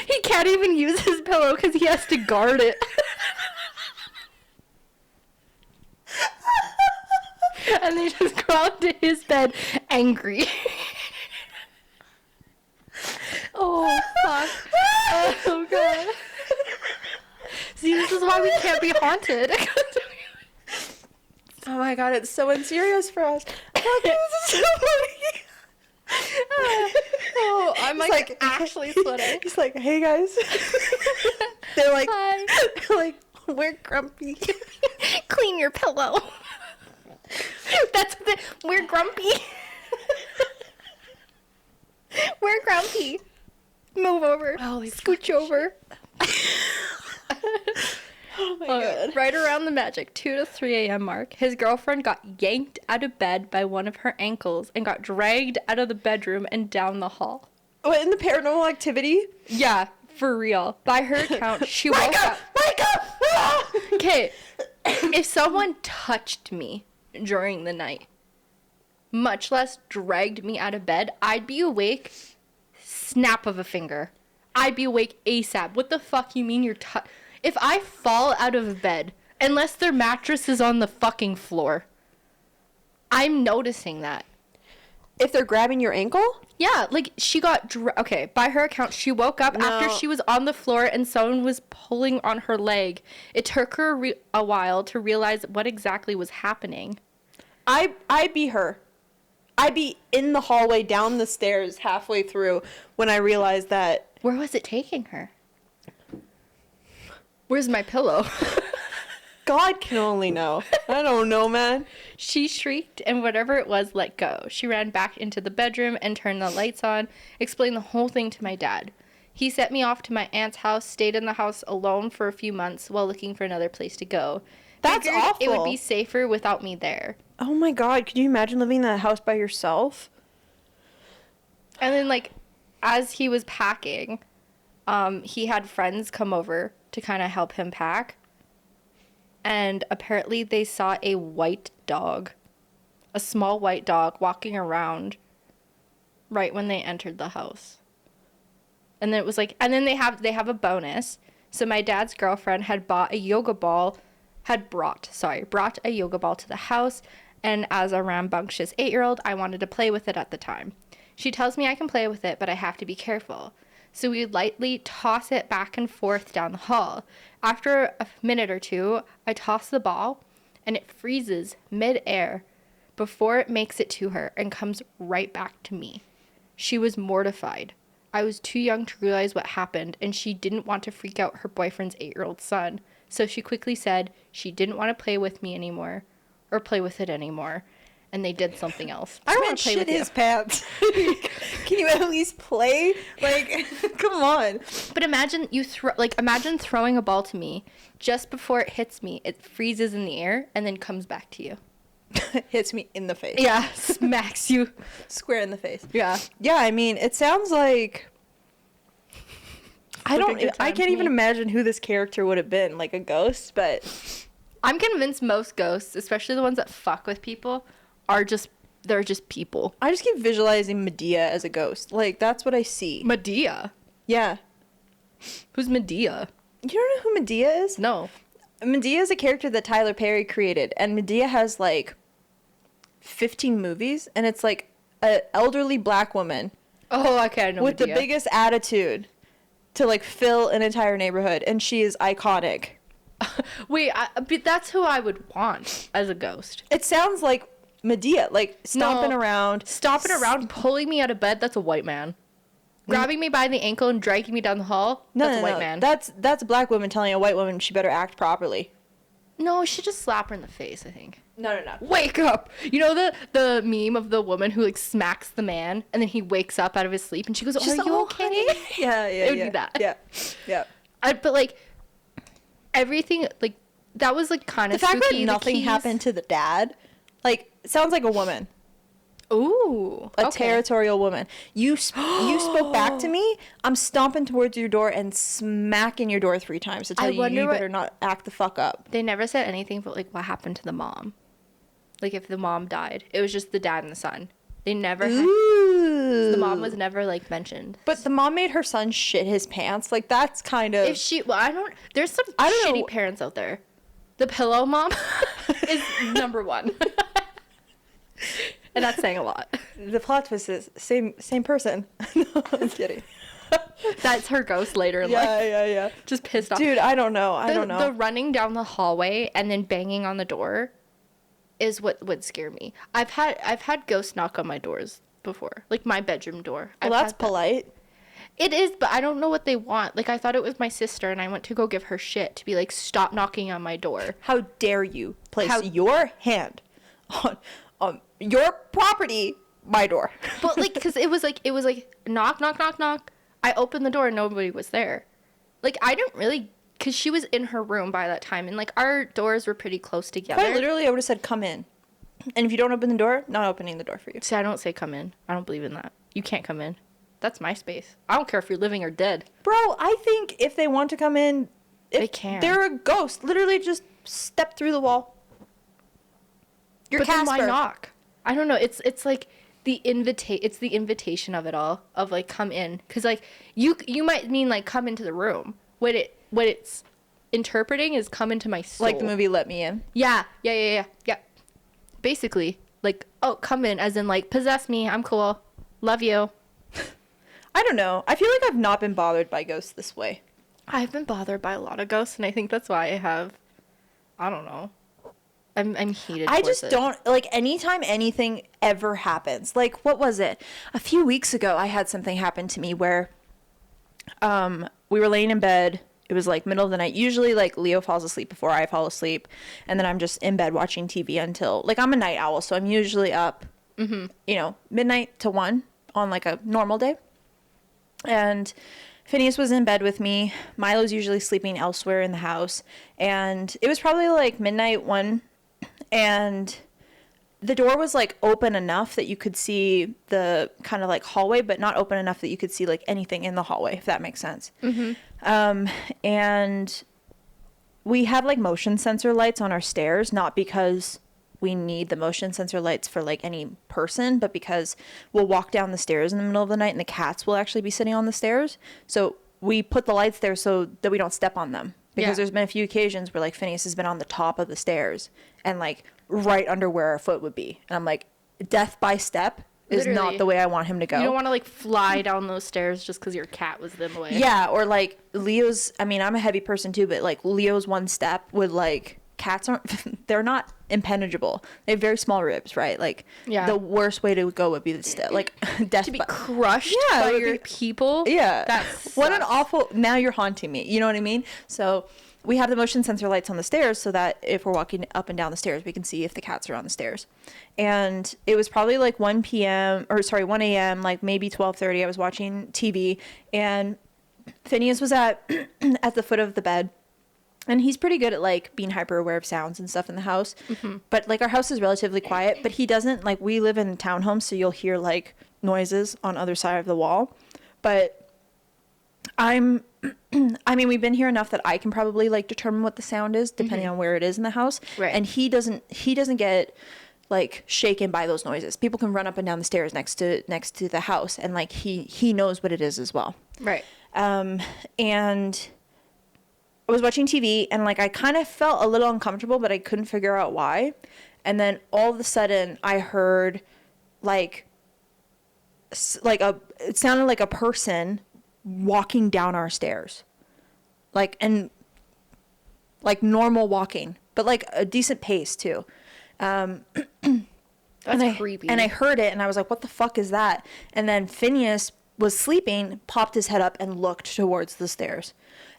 He can't even use his pillow because he has to guard it. And they just go out to his bed angry. Oh, fuck. Oh, God. See, this is why we can't be haunted. Oh my god, it's so unserious for us. Oh, this is so funny. Oh, I'm like actually sweating. He's like, hey guys. They're like, Hi. they're like, we're grumpy. Clean your pillow. That's the, we're grumpy. We're grumpy. Move over. Holy Scooch over. Oh my god. Right around the magic 2 to 3 a.m. mark, his girlfriend got yanked out of bed by one of her ankles and got dragged out of the bedroom and down the hall. What, in the Paranormal Activity? Yeah, for real. By her account, she woke up. Wake up! Okay, if someone touched me during the night, much less dragged me out of bed, I'd be awake snap of a finger. I'd be awake ASAP. What the fuck you mean you're if I fall out of bed, unless their mattress is on the fucking floor, I'm noticing that. If they're grabbing your ankle? Yeah, like she got okay, by her account, she woke up after she was on the floor and someone was pulling on her leg. It took her a while to realize what exactly was happening. I'd be her. I'd be in the hallway down the stairs halfway through when I realized that. Where was it taking her? Where's my pillow? God can only know. I don't know, man. She shrieked and whatever it was let go. She ran back into the bedroom and turned the lights on, explained the whole thing to my dad. He sent me off to my aunt's house, stayed in the house alone for a few months while looking for another place to go. That's Figured awful. It would be safer without me there. Oh my god, could you imagine living in that house by yourself? And then, like, as he was packing, he had friends come over to kind of help him pack. And apparently they saw a white dog, a small white dog walking around right when they entered the house. And then it was like, and then they have a bonus. So my dad's girlfriend had brought a yoga ball to the house. And as a rambunctious 8-year-old, I wanted to play with it at the time. She tells me I can play with it, but I have to be careful. So we lightly toss it back and forth down the hall. After a minute or two, I toss the ball, and it freezes mid-air before it makes it to her and comes right back to me. She was mortified. I was too young to realize what happened, and she didn't want to freak out her boyfriend's 8-year-old son. So she quickly said she didn't want to play with me anymore, or play with it animore. And they did something else. I don't want to play with his you. pants. Can you at least play? Like, come on. But imagine imagine throwing a ball to me. Just before it hits me, it freezes in the air and then comes back to you. Hits me in the face. Yeah, smacks you Square in the face. Yeah. Yeah, I mean, it sounds like I can't even imagine who this character would have been, like a ghost, but I'm convinced most ghosts, especially the ones that fuck with people, they're just people. I just keep visualizing Medea as a ghost. Like, that's what I see. Medea? Yeah. Who's Medea? You don't know who Medea is? No. Medea is a character that Tyler Perry created, and Medea has like 15 movies, and it's like an elderly black woman. Oh, okay, I know with Medea. The biggest attitude to like fill an entire neighborhood, and she is iconic. Wait, but that's who I would want as a ghost. It sounds like Medea, like stomping around, pulling me out of bed. That's a white man. Grabbing me by the ankle and dragging me down the hall. That's a white man. That's a black woman telling a white woman she better act properly. No, she just slap her in the face, I think. No. Wake up! You know the meme of the woman who like smacks the man and then he wakes up out of his sleep and she goes, "Are you okay?" Yeah. It would be that. Yeah. But like everything, like that was like kind The of fact spooky. that nothing happened to the dad, like, sounds like a woman. Ooh, A territorial woman. You spoke back to me. I'm stomping towards your door and smacking your door 3 times to tell you better not act the fuck up. They never said anything about like what happened to the mom. Like if the mom died. It was just the dad and the son. They never had, the mom was never like mentioned. But the mom made her son shit his pants. Like that's kind of there's some shitty parents out there. The pillow mom is number 1. And that's saying a lot. The plot twist is same person. No, I'm kidding. That's her ghost later in life. Yeah. Just pissed off. Dude, I don't know. The running down the hallway and then banging on the door is what would scare me. I've had ghosts knock on my doors before, like my bedroom door. Well, that's polite. It is, but I don't know what they want. Like I thought it was my sister, and I went to go give her shit to be like, stop knocking on my door. How dare you place your hand on your property, my door. But like, because it was like knock, knock, knock, knock. I opened the door and nobody was there. Like I didn't really, because she was in her room by that time, and like our doors were pretty close together. Quite literally, I would have said come in, and if you don't open the door, not opening the door for you. See, I don't say come in. I don't believe in that. You can't come in. That's my space. I don't care if you're living or dead. Bro, I think if they want to come in, they can. They're a ghost. Literally, just step through the wall. But then why knock? I don't know. It's like it's the invitation of it all, of like come in, because like you might mean like come into the room. What it's interpreting is come into my soul. Like the movie Let Me In. Yeah. Basically, like, oh, come in, as in like possess me. I'm cool. Love you. I don't know. I feel like I've not been bothered by ghosts this way. I've been bothered by a lot of ghosts, and I think that's why I don't know. I'm heated. I just don't like anytime anything ever happens. Like, what was it? A few weeks ago, I had something happen to me where we were laying in bed. It was like middle of the night. Usually like Leo falls asleep before I fall asleep, and then I'm just in bed watching TV until, like, I'm a night owl, so I'm usually up, midnight to 1 on like a normal day. And Phineas was in bed with me. Milo's usually sleeping elsewhere in the house, and it was probably like midnight 1. And the door was like open enough that you could see the kind of like hallway, but not open enough that you could see like anything in the hallway, if that makes sense. And we have like motion sensor lights on our stairs, not because we need the motion sensor lights for like any person, but because we'll walk down the stairs in the middle of the night and the cats will actually be sitting on the stairs. So we put the lights there so that we don't step on them. Because there's been a few occasions where like Phineas has been on the top of the stairs and like right under where our foot would be. And I'm like, death by step is not the way I want him to go. You don't want to like fly down those stairs just because your cat was in the way. Yeah, or like Leo's, I mean, I'm a heavy person too, but like Leo's one step would like, cats aren't, they're not impenetrable. They have very small ribs, right? Like the worst way to go would be the step, like death to be crushed by your people. Yeah. That's what an awful, now you're haunting me. You know what I mean? So we have the motion sensor lights on the stairs so that if we're walking up and down the stairs, we can see if the cats are on the stairs. And it was probably like 1 a.m., like maybe 12:30. I was watching TV, and Phineas was at the foot of the bed. And he's pretty good at like being hyper aware of sounds and stuff in the house. But like our house is relatively quiet, but he doesn't, like, we live in a townhome, so you'll hear like noises on other side of the wall. But I mean, we've been here enough that I can probably like determine what the sound is depending on where it is in the house. Right. And he doesn't get like shaken by those noises. People can run up and down the stairs next to the house, and like he knows what it is as well. Right. And I was watching TV, and like I kind of felt a little uncomfortable, but I couldn't figure out why. And then all of a sudden I heard like it sounded like a person walking down our stairs, like, and like normal walking, but like a decent pace too. That's creepy. And I heard it, and I was like, what the fuck is that? And then Phineas was sleeping, popped his head up and looked towards the stairs.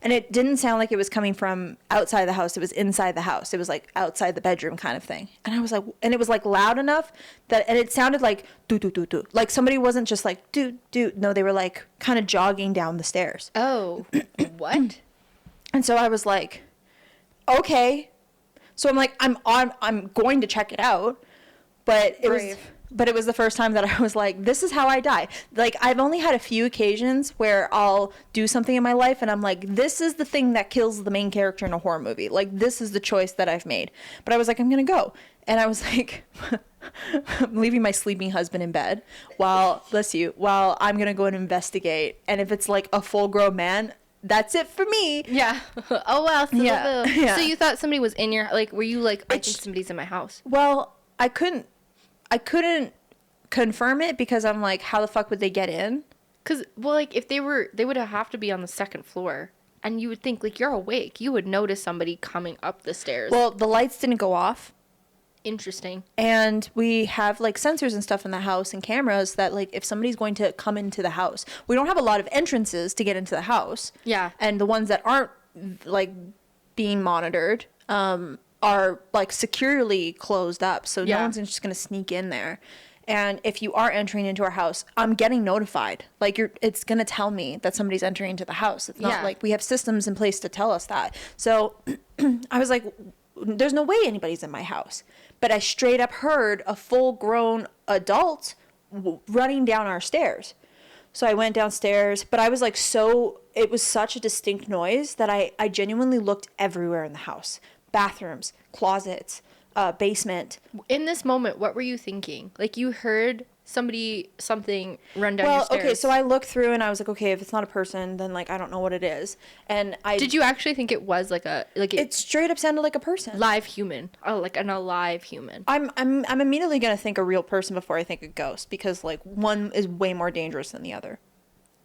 And it didn't sound like it was coming from outside the house. It was inside the house. It was like outside the bedroom kind of thing. And I was like, and it was like loud enough that, and it sounded like do do do do. Like somebody wasn't just like do do. No, they were like kind of jogging down the stairs. Oh, what? And so I was like, okay, So I'm like, I'm going to check it out, but it was the first time that I was like, this is how I die. Like, I've only had a few occasions where I'll do something in my life and I'm like, this is the thing that kills the main character in a horror movie. Like, this is the choice that I've made. But I was like, I'm going to go. And I was like, I'm leaving my sleeping husband in bed while I'm going to go and investigate. And if it's like a full grown man, that's it for me. Yeah. Oh, wow. So, Yeah. So you thought somebody was in your, like, were you like, I think somebody's in my house? Well, I couldn't confirm it because I'm like, how the fuck would they get in? Because, well, like, if they would have to be on the second floor. And you would think, like, you're awake. You would notice somebody coming up the stairs. Well, the lights didn't go off. Interesting. And we have, like, sensors and stuff in the house and cameras that, like, if somebody's going to come into the house, we don't have a lot of entrances to get into the house. Yeah. And the ones that aren't, like, being monitored are, like, securely closed up. So no one's just going to sneak in there. And if you are entering into our house, I'm getting notified. Like, it's going to tell me that somebody's entering into the house. It's not like we have systems in place to tell us that. So I was like, there's no way anybody's in my house. But I straight up heard a full-grown adult running down our stairs. So I went downstairs, but I was like, it was such a distinct noise that I genuinely looked everywhere in the house. Bathrooms, closets, basement. In this moment, what were you thinking? Like, you heard something run down your stairs. Okay, so I looked through and I was like, okay, if it's not a person, then, like, I don't know what it is. And did you actually think it was like it straight up sounded like a person, live human? Oh, like an alive human. I'm immediately gonna think a real person before I think a ghost, because, like, one is way more dangerous than the other.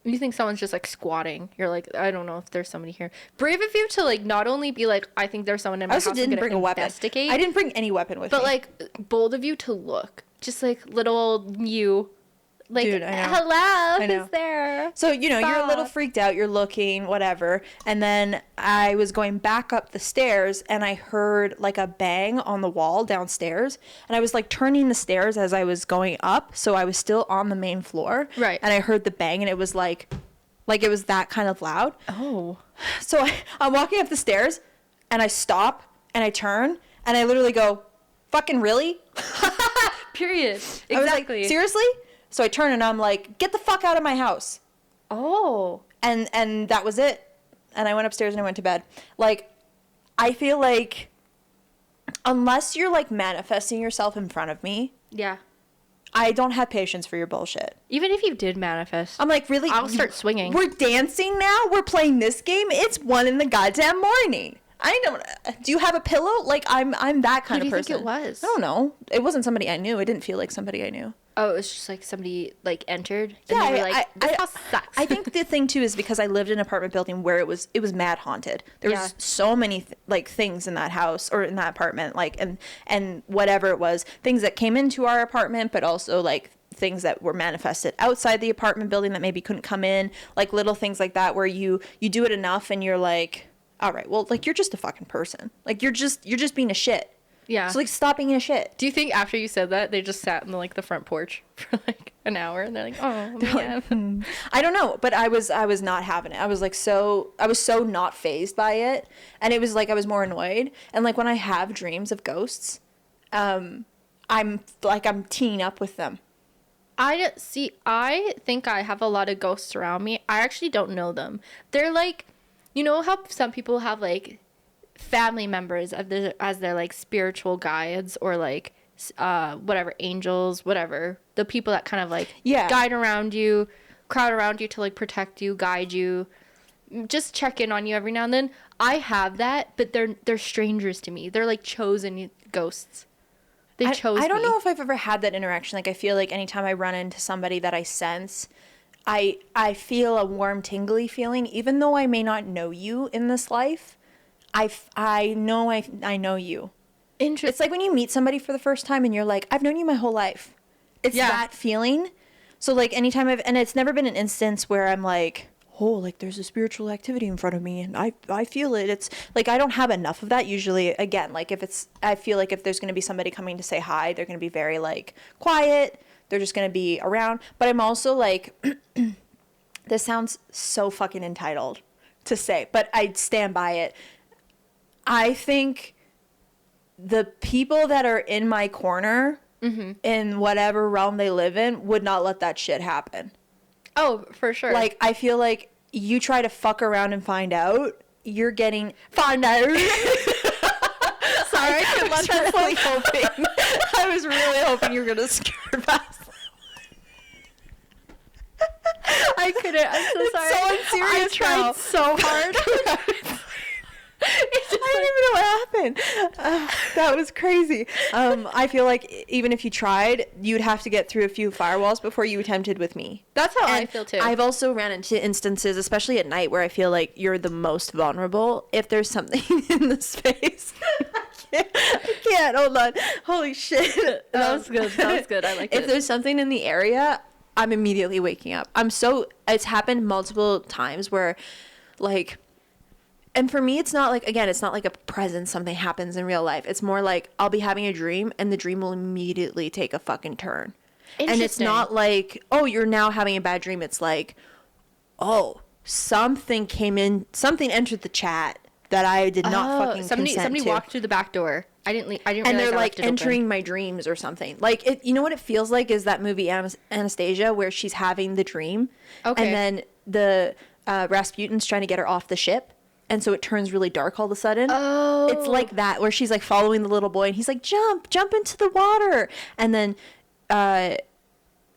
You think someone's just, like, squatting. You're like, I don't know if there's somebody here. Brave of you to, like, not only be like, I think there's someone in my house. I also didn't bring a weapon. I didn't bring any weapon with me. But, like, bold of you to look. Just, like, little old you. Like, dude, I know. Hello, who's there? So, you know, you're a little freaked out. You're looking, whatever. And then I was going back up the stairs and I heard, like, a bang on the wall downstairs. And I was, like, turning the stairs as I was going up. So I was still on the main floor. Right. And I heard the bang and it was like it was that kind of loud. Oh. So I'm walking up the stairs and I stop and I turn and I literally go, fucking really? Period. Exactly. I was like, seriously? So I turn and I'm like, get the fuck out of my house. Oh. And that was it. And I went upstairs and I went to bed. Like, I feel like unless you're, like, manifesting yourself in front of me. Yeah. I don't have patience for your bullshit. Even if you did manifest. I'm like, really? I'll start swinging. We're dancing now? We're playing this game? It's 1 in the goddamn morning. I don't. Do you have a pillow? Like, I'm that kind of person. Who do you think it was? I don't know. It wasn't somebody I knew. It didn't feel like somebody I knew. Oh, it was just like somebody, like, entered. And they were like, this house sucks. I think the thing too is because I lived in an apartment building where it was mad haunted. There was so many like things in that house or in that apartment, like and whatever it was, things that came into our apartment, but also like things that were manifested outside the apartment building that maybe couldn't come in, like little things like that where you do it enough and you're like, all right, well, like, you're just a fucking person. Like, you're just being a shit. Yeah. So, like, stop being a shit. Do you think after you said that, they just sat in, like, the front porch for, like, an hour and they're like, oh, man. Like, I don't know, but I was not having it. I was so not fazed by it. And it was like I was more annoyed. And, like, when I have dreams of ghosts, I'm teeing up with them. I think I have a lot of ghosts around me. I actually don't know them. They're like, you know how some people have, like, family members as their like spiritual guides or like whatever, angels, whatever, the people that kind of like guide around you, crowd around you to like protect you, guide you, just check in on you every now and then. I have that, but they're strangers to me. They're like chosen ghosts. They chose me. I don't know if I've ever had that interaction. Like, I feel like anytime I run into somebody that I sense, I feel a warm tingly feeling, even though I may not know you in this life. I know you. Interesting. It's like when you meet somebody for the first time and you're like, I've known you my whole life. It's that feeling. So, like, anytime and it's never been an instance where I'm like, oh, like, there's a spiritual activity in front of me and I feel it. It's like, I don't have enough of that usually. Again, like, I feel like if there's going to be somebody coming to say hi, they're going to be very, like, quiet. They're just going to be around. But I'm also like, this sounds so fucking entitled to say, but I stand by it. I think the people that are in my corner in whatever realm they live in would not let that shit happen. Oh, for sure. Like, I feel like you try to fuck around and find out, you're getting... Find out. Sorry, I was really hoping you were going to skirt past. I couldn't. I'm so sorry. So unserious. I tried so hard. I don't even know what happened. That was crazy. I feel like even if you tried, you'd have to get through a few firewalls before you attempted with me. That's how I feel too. I've also ran into instances, especially at night, where I feel like you're the most vulnerable if there's something in the space. I can't. Hold on. Holy shit. That was good. That was good. I like it. If there's something in the area, I'm immediately waking up. It's happened multiple times where, like, and for me, it's not like, again, it's not like a presence, something happens in real life. It's more like I'll be having a dream and the dream will immediately take a fucking turn. And it's not like, oh, you're now having a bad dream. It's like, oh, something entered the chat that I did not fucking consent to. Somebody walked through the back door. I didn't realize and they're I like left it entering open. my dreams or something. Like, you know what it feels like is that movie Anastasia, where she's having the dream, Okay. and then the Rasputin's trying to get her off the ship, and so it turns really dark all of a sudden. Oh. It's like that, where she's like following the little boy, and he's like, jump into the water, and then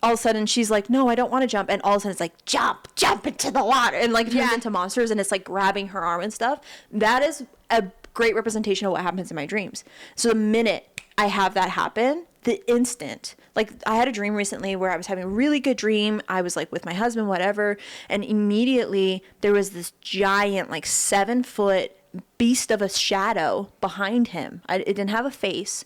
all of a sudden she's like, no, I don't want to jump, and all of a sudden it's like, jump into the water, and like it turns into monsters, and it's like grabbing her arm and stuff. That is a great representation of what happens in my dreams. So the minute I have that happen, the instant, like, I had a dream recently where I was having a really good dream. I was like with my husband, whatever, and immediately there was this giant, like 7-foot beast of a shadow behind him. It didn't have a face,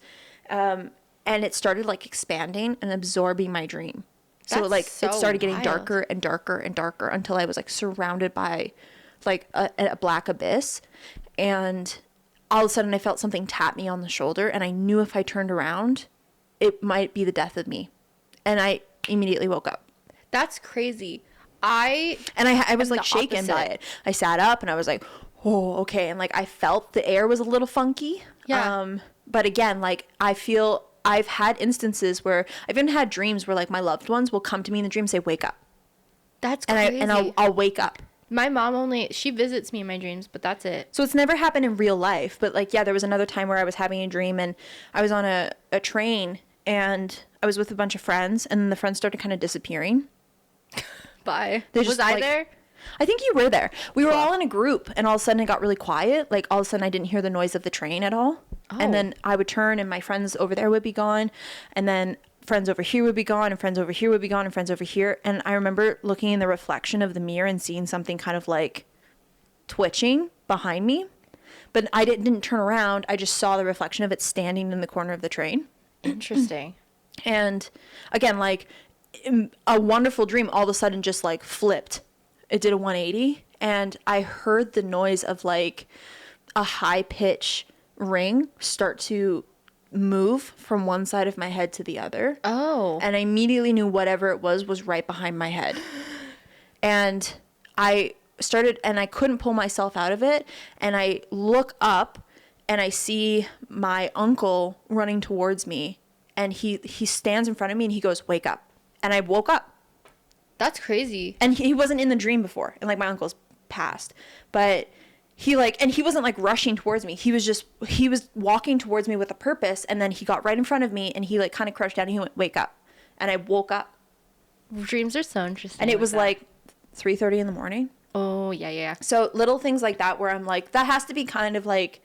and it started like expanding and absorbing my dream. So like it started getting darker and darker and darker until I was like surrounded by like a black abyss. And all of a sudden I felt something tap me on the shoulder, and I knew if I turned around, it might be the death of me. And I immediately woke up. That's crazy. I was like shaken by it. I sat up and I was like, oh, okay. And like I felt the air was a little funky. Yeah. But again, like I feel I've had instances where I've even had dreams where like my loved ones will come to me in the dream and say, wake up. That's crazy. And I'll wake up. My mom she visits me in my dreams, but that's it. So it's never happened in real life. But like, yeah, there was another time where I was having a dream and I was on a train and I was with a bunch of friends, and then the friends started kind of disappearing. Bye. Was I there? I think you were there. We were all in a group, and all of a sudden it got really quiet. Like all of a sudden I didn't hear the noise of the train at all. Oh. And then I would turn and my friends over there would be gone. And then friends over here would be gone, and friends over here would be gone, and friends over here. And I remember looking in the reflection of the mirror and seeing something kind of like twitching behind me. But I didn't turn around. I just saw the reflection of it standing in the corner of the train. Interesting. And again, like a wonderful dream all of a sudden just like flipped. It did a 180, and I heard the noise of like a high pitch ring start to move from one side of my head to the other. Oh. And I immediately knew whatever it was right behind my head. And I started, and I couldn't pull myself out of it. And I look up and I see my uncle running towards me, and he stands in front of me and he goes, wake up. And I woke up. That's crazy. And he wasn't in the dream before, and like my uncle's passed, but he wasn't like rushing towards me. He was walking towards me with a purpose, and then he got right in front of me and he like kind of crouched down and he went, wake up. And I woke up. Dreams are so interesting. And it was like 3:30 in the morning. Oh, yeah. So little things like that where I'm like, that has to be kind of like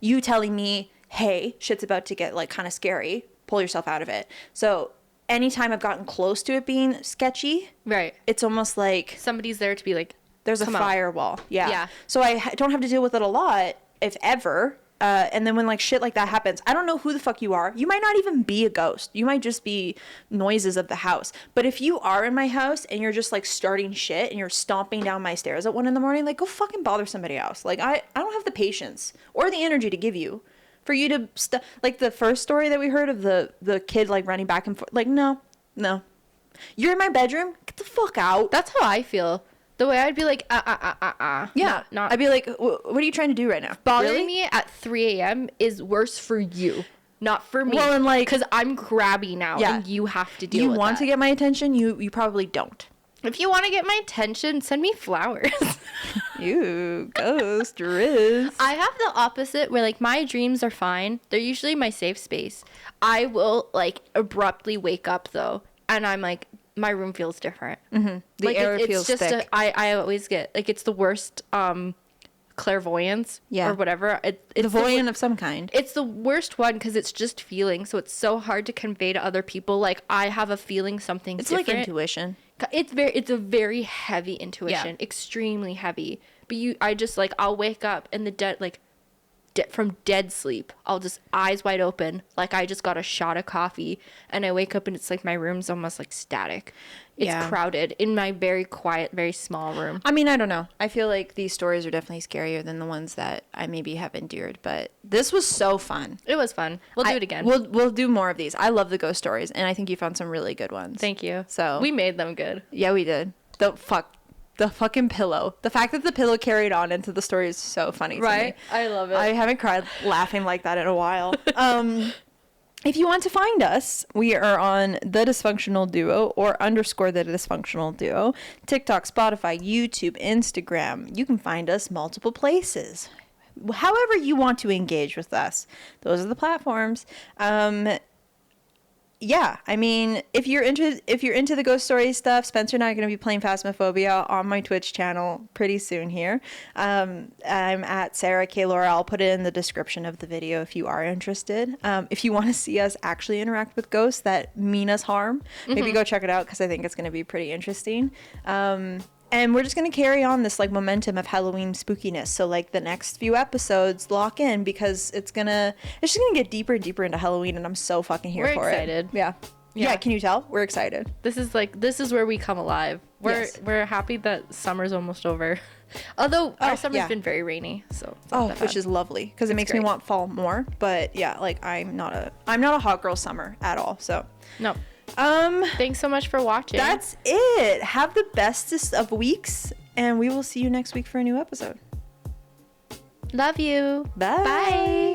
you telling me, hey, shit's about to get like kind of scary. Pull yourself out of it. So anytime I've gotten close to it being sketchy, right, it's almost like somebody's there to be like, there's a firewall. Yeah. So I don't have to deal with it a lot, if ever. And then when like shit like that happens, I don't know who the fuck you are. You might not even be a ghost. You might just be noises of the house. But if you are in my house and you're just like starting shit and you're stomping down my stairs at 1 a.m, like go fucking bother somebody else. Like I don't have the patience or the energy to give you for you to like the first story that we heard of the kid like running back and forth. Like no, you're in my bedroom. Get the fuck out. That's how I feel. The way I'd be like, Yeah. Not I'd be like, what are you trying to do right now? bothering me at 3 a.m. is worse for you, not for me. Well, and like, because I'm grabby now, and you have to deal with that. You want to get my attention? You probably don't. If you want to get my attention, send me flowers. You ghost Riz. I have the opposite where like my dreams are fine. They're usually my safe space. I will like abruptly wake up though, and I'm like, my room feels different. Mm-hmm. The like, air feels thick. I always get like it's the worst clairvoyance or whatever. It's voyant of some kind. It's the worst one because it's just feeling, so it's so hard to convey to other people. Like I have a feeling something. It's different. like intuition. It's a very heavy intuition, extremely heavy. But I just like I'll wake up in the from dead sleep. I'll just eyes wide open, like I just got a shot of coffee, and I wake up and it's like my room's almost like static. It's crowded in my very quiet, very small room. I mean, I don't know. I feel like these stories are definitely scarier than the ones that I maybe have endured, but this was so fun. It was fun. We'll do it again. We'll do more of these. I love the ghost stories, and I think you found some really good ones. Thank you. So we made them good. Yeah, we did. The fucking pillow. The fact that the pillow carried on into the story is so funny to me. I love it. I haven't cried laughing like that in a while. If you want to find us, we are on The Dysfunctional Duo or _ The Dysfunctional Duo. TikTok, Spotify, YouTube, Instagram. You can find us multiple places. However you want to engage with us. Those are the platforms. Yeah, I mean, if you're into the ghost story stuff, Spencer and I are going to be playing Phasmophobia on my Twitch channel pretty soon here. I'm at Sarah K. Laura. I'll put it in the description of the video if you are interested. If you want to see us actually interact with ghosts that mean us harm, maybe go check it out because I think it's going to be pretty interesting. And we're just going to carry on this like momentum of Halloween spookiness. So like the next few episodes lock in because it's just going to get deeper and deeper into Halloween, and I'm so fucking here for excited. it. Yeah. Yeah, can you tell? We're excited. This is where we come alive. We're happy that summer's almost over. Although our summer's been very rainy, so it's not that which bad. is lovely because it makes me want fall more. But yeah, like I'm not a hot girl summer at all. So no. Thanks so much for watching. That's it. Have the bestest of weeks, and we will see you next week for a new episode. Love you. Bye. Bye.